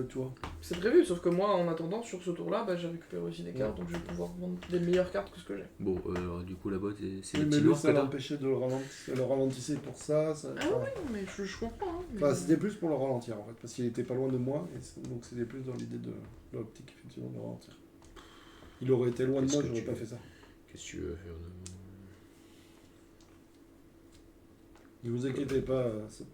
tu vois. C'est prévu, sauf que moi, en attendant, sur ce tour-là, bah, j'ai récupéré aussi des cartes, donc je vais pouvoir vendre des meilleures cartes que ce que j'ai. Bon, alors du coup là-bas, c'est Oui, les mais petits lui, noirs ça que t'as. l'empêchait de le ralentisser pour ça. Ah enfin, oui, mais je comprends. Hein, mais- Enfin, c'était plus pour le ralentir en fait, parce qu'il était pas loin de moi, donc c'était plus dans l'idée de l'optique effectivement de ralentir. Il aurait été loin de Qu'est-ce moi, que j'aurais tu pas veux fait ça. Qu'est-ce que tu veux faire de. Ne vous inquiétez pas,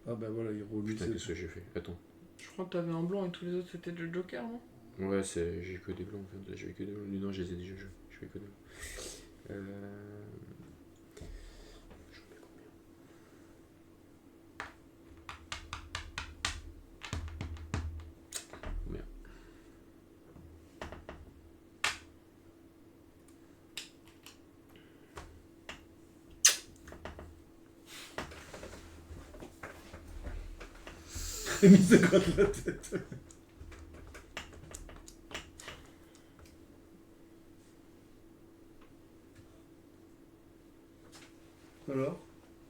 ah bah voilà, il roule. Putain, qu'est-ce que j'ai fait? Attends. Je crois que t'avais un blanc et tous les autres c'était du Joker, non? Ouais, j'ai que des blancs en fait. J'avais que des blancs. Non, je les ai déjà joués. Je fais que des blancs. J'en mets combien? Combien? Il se gratte la tête. Alors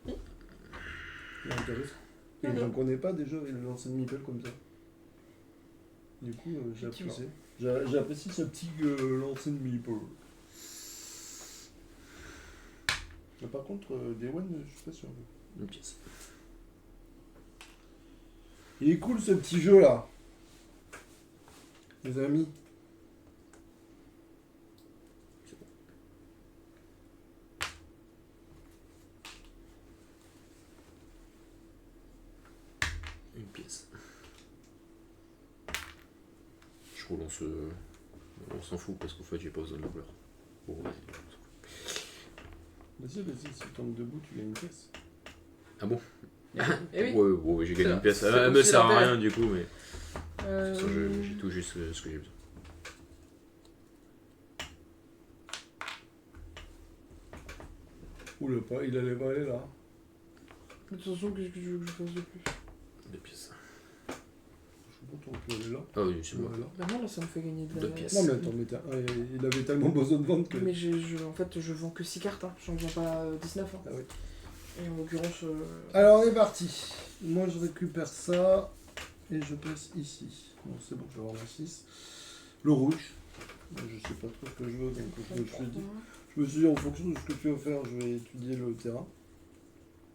Il est intéressant. Et Mhm. j'en connais pas déjà, il lance une meeple comme ça. Du coup, j'ai Effectivement. apprécié. J'apprécie ce petit lancer de meeple. Mais par contre, des one, je suis pas sûr. Une pièce. Il est cool ce petit jeu là. Les amis. Une pièce. Je relance. On s'en fout parce qu'en fait j'ai pas besoin de la couleur. Bon, vas-y. Vas-y, si tu tombes debout, tu gagnes une pièce. Ah bon? Eh oui. Ouais, j'ai gagné C'est une pièce. c'est Elle me aussi sert à l'intérêt. rien du coup, mais. Euh, De toute façon, j'ai tout juste ce que j'ai besoin. Oula, pas, il allait pas aller là. De toute façon, qu'est-ce que tu veux que je fasse de plus? Deux pièces. Je sais pas, on peut aller là. Ah oui, c'est Ouais, moi. là. Bah non, là, ça me fait gagner de la... Deux pièces. Non mais attends, il avait tellement besoin de vendre que... Mais en fait, je vends que 6 cartes, hein. J'en vends pas 19. Hein. Ah oui. Et en l'occurrence... Alors on est parti. Moi je récupère ça et je passe ici. Bon c'est bon, je vais avoir ma 6. Le rouge. Je sais pas trop ce que je veux, donc je me suis dit en fonction de ce que tu vas faire, je vais étudier le terrain.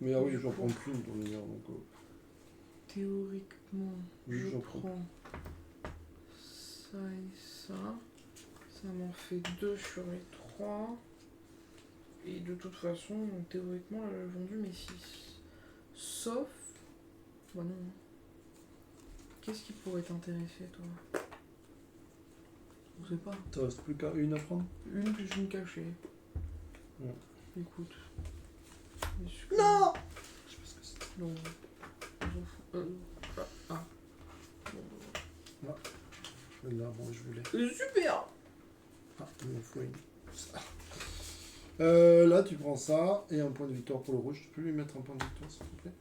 Mais ah oui, j'en prends plus une pour venir, donc... Théoriquement, Oui, je j'en prends. prends ça et ça. Ça m'en fait 2 sur les 3. Et de toute façon, théoriquement, là, j'ai vendu mes 6. Sauf... Bah non. Qu'est-ce qui pourrait t'intéresser, toi? Je sais pas. T'en reste plus qu'à une à prendre? Une plus une cachée. Ouais. Écoute. Est-ce que- Non. Je sais pas ce que c'est. Non. On s'en fout. Ah. Bon, Là, bon, je voulais... super. Ah, il m'en faut une. Ça. Là, tu prends ça et un point de victoire pour le rouge. Tu peux lui mettre un point de victoire, s'il te plaît?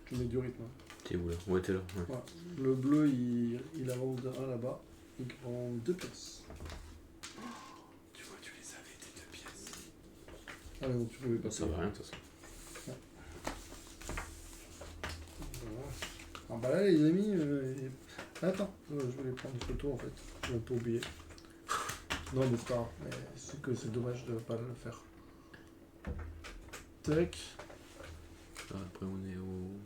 Tu mets du rythme. Hein. T'es où là? Ouais, t'es là. Ouais. Voilà. Le bleu, il avance de 1 là-bas. Il prend 2 pièces. Tu vois, tu les avais, tes 2 pièces. Ah non, tu pouvais pas. Ça va rien de toute façon. Voilà. Ah bah là, les amis... Attends, je voulais prendre une photo en fait. J'ai un peu oublié. Non, mais c'est pas grave. Mais c'est que c'est dommage de pas le faire. Tac. Ah, après on est au...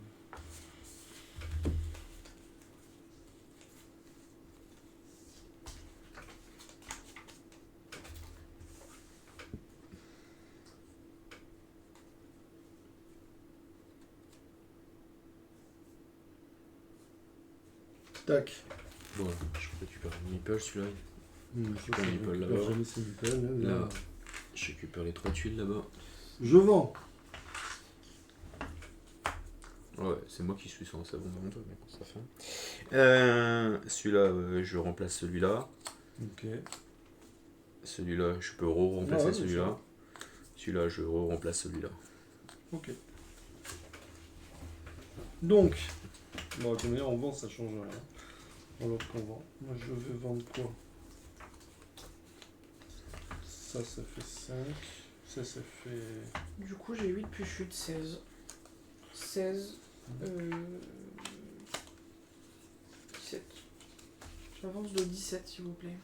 Tac. Voilà, je récupère le meeple celui-là. Je prends l'Ipple là-bas. jamais ces Meeple, Là, je récupère les 3 tuiles là-bas. Je vends. Ouais, c'est moi qui suis sans savon dans le jeu, mais bon, ça fait. Celui-là, je remplace celui-là. Ok. Celui-là, je peux remplacer Ouais, celui-là. Celui-là, je remplace celui-là. Ok. Donc, bon, de toute manière, on vend, ça change rien. Alors qu'on vend. Moi, je vais vendre quoi? Ça fait 5. Ça fait... Du coup, j'ai 8 plus chute, 16. 16. 17. J'avance de 17, s'il vous plaît.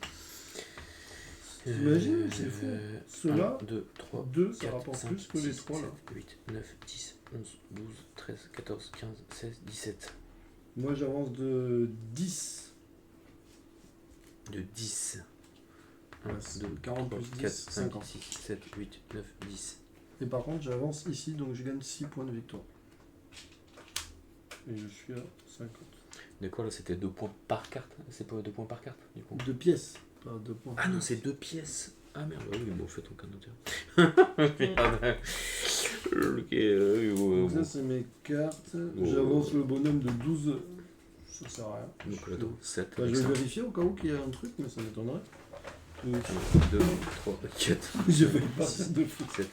T'imagines, c'est fou. Ceux-là, 2, 3, 2, ça 4, rapporte 5, plus que les 6, 3 là. 7, 8, 9, 10, 11, 12, 13, 14, 15, 16, 17. Moi, j'avance de 10. De 10. 1, Ouais, 2, c'est 40 3, plus 10, 4, 5, 50. 6, 7, 8, 9, 10. Et par contre, j'avance ici, donc je gagne 6 points de victoire. Et je suis à 50. De quoi là? C'était 2 points par carte? C'est pas 2 points par carte du coup? 2 pièces, pas 2 points. Ah non, c'est 2 pièces. Ah merde, oui, bon, en fait, aucun intérêt. Merde. Ok, oui, Donc bon. ça, c'est mes cartes. Oh. J'avance le bonhomme de 12. Ça sert à rien. Donc là, attends, 7. Bah, je vais vérifier au cas où qu'il y a un truc, mais ça m'étonnerait. 2, 3, 4. J'ai failli partir de fou. 7.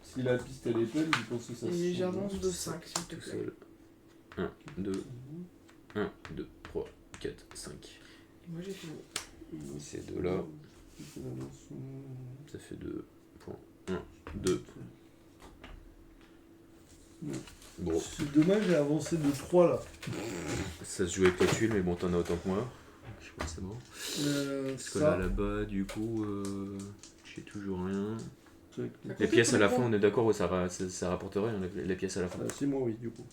Si la piste elle est pleine, je pense que ça Et se j'avance change. de 5, s'il te Tout plaît. seul. 1, 2, 1, 2, 3, 4, 5. Et moi, j'ai fini. Ces deux-là, ça fait 2 points. 1, 2. Bon, C'est dommage, j'ai avancé de 3 là. ça se joue avec la tuile, mais bon, t'en as autant que moi. Je crois que c'est bon. Parce que là, Ça, là-bas, du coup, j'ai toujours rien. Avec Les pièces à la fin, on est d'accord, ouais, ça rapporte rien, les pièces à la fin. c'est moi, oui, du coup.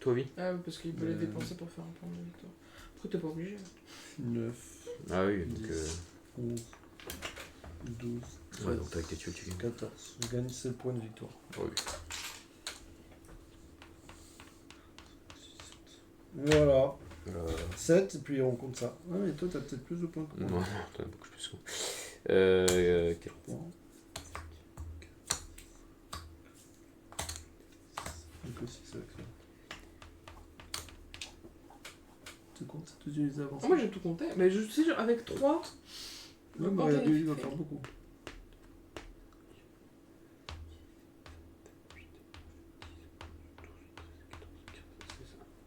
Toi, oui? Ah oui, parce qu'il peut les dépenser pour faire un point de victoire. Après, t'es pas obligé. 9, Ah oui, donc. 10, 11, 12, 13, Ouais, donc avec tes tuiles, tu gagnes. 14. Je gagne 7 points de victoire. Ah oui. Voilà. 7, et puis on compte ça. Ah, mais toi, t'as peut-être plus de points que moi. Non, t'en as beaucoup plus. 4. 3. Donc aussi, c'est avec ça. Tu comptes tout utiliser avant ça? Moi, j'ai tout compté. Mais je sais, avec 3... Ouais, bah, lui, il va faire beaucoup.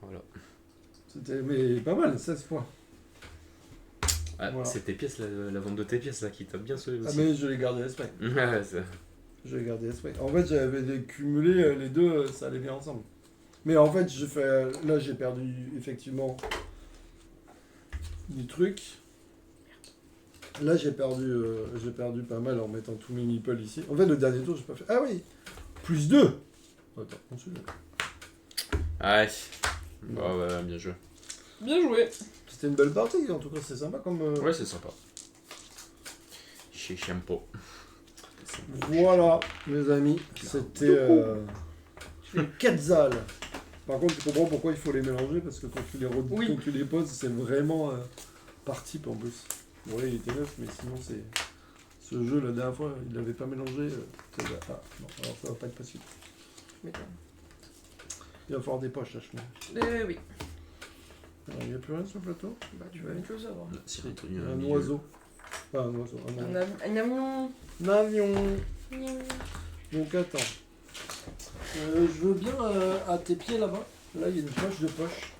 Voilà. C'était mais pas mal, 16 points. Ah, Voilà. c'est tes pièces, la vente de tes pièces là qui t'a bien sauvé Ah, aussi. mais je l'ai gardé l'esprit. Ouais, ça. Je l'ai gardé l'esprit. En fait, j'avais cumulé les deux, ça allait bien ensemble. Mais en fait, là, j'ai perdu effectivement du truc. Là, j'ai perdu pas mal en mettant tous mes meeples ici. En fait, le dernier tour, j'ai pas fait. Ah oui, plus 2. Attends, on suit. Ah, bah ouais, bien joué. Bien joué. C'était une belle partie, en tout cas, c'est sympa comme. Ouais, c'est sympa. Chez Champo. Voilà, mes amis, c'était les Quetzal. Par contre, tu comprends pourquoi il faut les mélanger, parce que quand tu les, Oui. quand tu les poses, c'est vraiment par type en plus. Bon, là, il était neuf, mais sinon, c'est. Ce jeu, la dernière fois, il l'avait pas mélangé. Ah, non, alors ça va pas être possible. Mais Il va falloir des poches, là, je pense. oui. Alors, il n'y a plus rien sur le plateau. Bah, tu vas vite le savoir. Si, Un oiseau. Pas un oiseau, un avion. Un avion. Un avion. Donc, attends. Je veux bien à tes pieds là-bas. Là, il y a une poche de poche.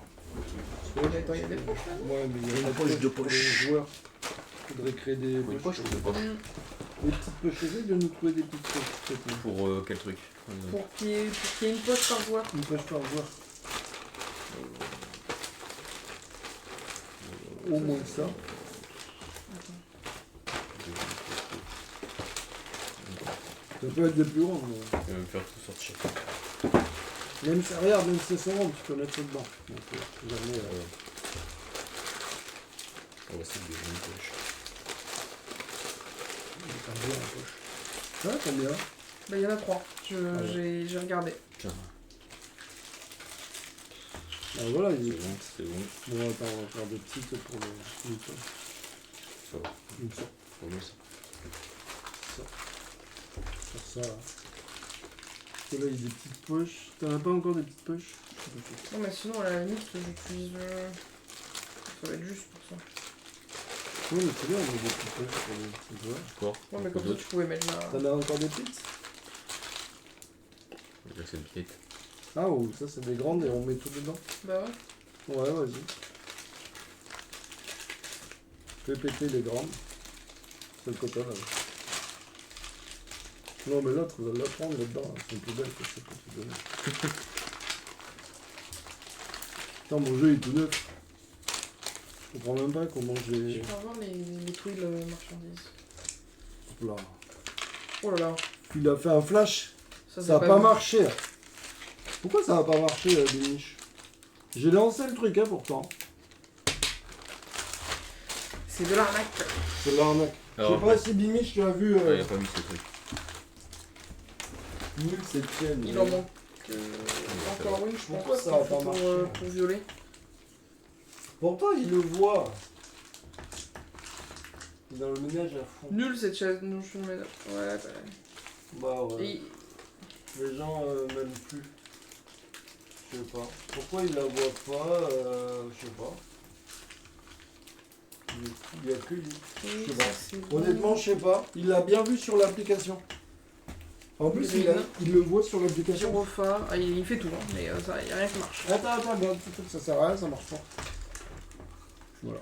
Attends, il y a des poches là. Ouais, mais il y a une poche de poche. Les joueurs. Faudrait créer des Une poche ou deux poches? Des petites poches. Essaye de nous trouver des petites poches. s'il te plaît. Pour quel truc? Pour qu'il y ait une poche par joueur. Une poche par joueur. Au moins ça. Ça peut être des plus grandes. Mais... Tu vas me faire tout sortir. Même si, regarde, même si elles sont grandes, tu peux mettre ça dedans. Donc, jamais, On va essayer de une poche. t'as bien la poche. Ouais, combien? Bah, il y en a 3. J'ai regardé. Tiens, Ah, voilà, c'est il... bon, c'est bon. Bon, attends, on va faire des petites pour le... Ça va. Une sorte. Pour moi, ça. Faire ça, là. Parce que là, il y a des petites poches. T'en as pas encore des petites poches? Non, mais sinon, à la limite, j'utilise. Ça va être juste pour ça. Oui, mais c'est bien, on a des petites poches pour les petits joueurs. Encore. Ouais, mais comme ça, tu pouvais mettre la. T'en as encore des petites? Là, c'est une petite. Ah, ou ça, c'est des grandes et on met tout dedans? Bah ouais. Ouais, vas-y. Fais péter les grandes. C'est le coton, là. Non, mais l'autre, va la prendre là-dedans. C'est plus belle que celle que tu donnais. Putain, mon jeu est tout neuf. Je comprends même pas comment Je j'ai... vais avoir les twill marchandises. Hop là. Oh là là. Il a fait un flash. Ça Ça a c'est pas bon. marché. Pourquoi ça va pas marcher, Biniche? J'ai lancé le truc, hein, pourtant. C'est de l'arnaque. C'est l'arnaque. Je sais Alors, pas si Bimiche, tu as vu... il a pas mis ce truc. Nul cette chaîne. Il en manque ça encore une, je pense. Pourquoi ça va pas pour, marcher pour violer. Pourtant, il le voit. Il est dans le ménage à fond. Nul cette chaise. Non, je suis le ménage. Ouais, bah. Bah ouais. Et- Les gens m'aiment plus. Je sais pas. Pourquoi il la voit pas je sais pas. Il y a que lui. oui, sais pas. ça, c'est bon. Honnêtement, je sais pas. Il l'a bien vu sur l'application. En plus, il le voit sur l'application. Gyrophare. Ah, il fait tout, hein, mais ça, il n'y a rien qui marche. Attends, bon, ça sert à rien, ça marche pas. Voilà.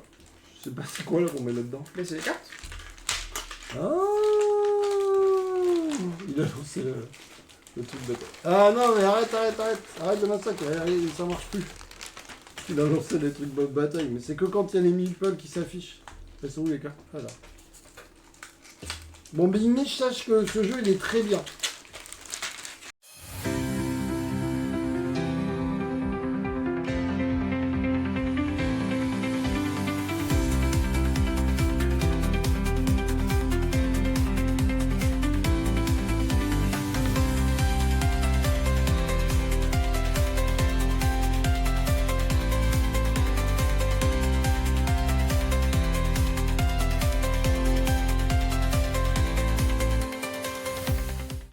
Je sais pas c'est quoi là qu'on met là-dedans. Mais c'est les cartes. Ah, il a lancé le truc bête. Ah non, mais arrête de massacre, ça marche plus. Il a lancé les trucs de bataille, mais c'est que quand il y a les meeples qui s'affichent. Elles sont où les cartes? Voilà. Bon, Big Mich, sache que ce jeu, il est très bien.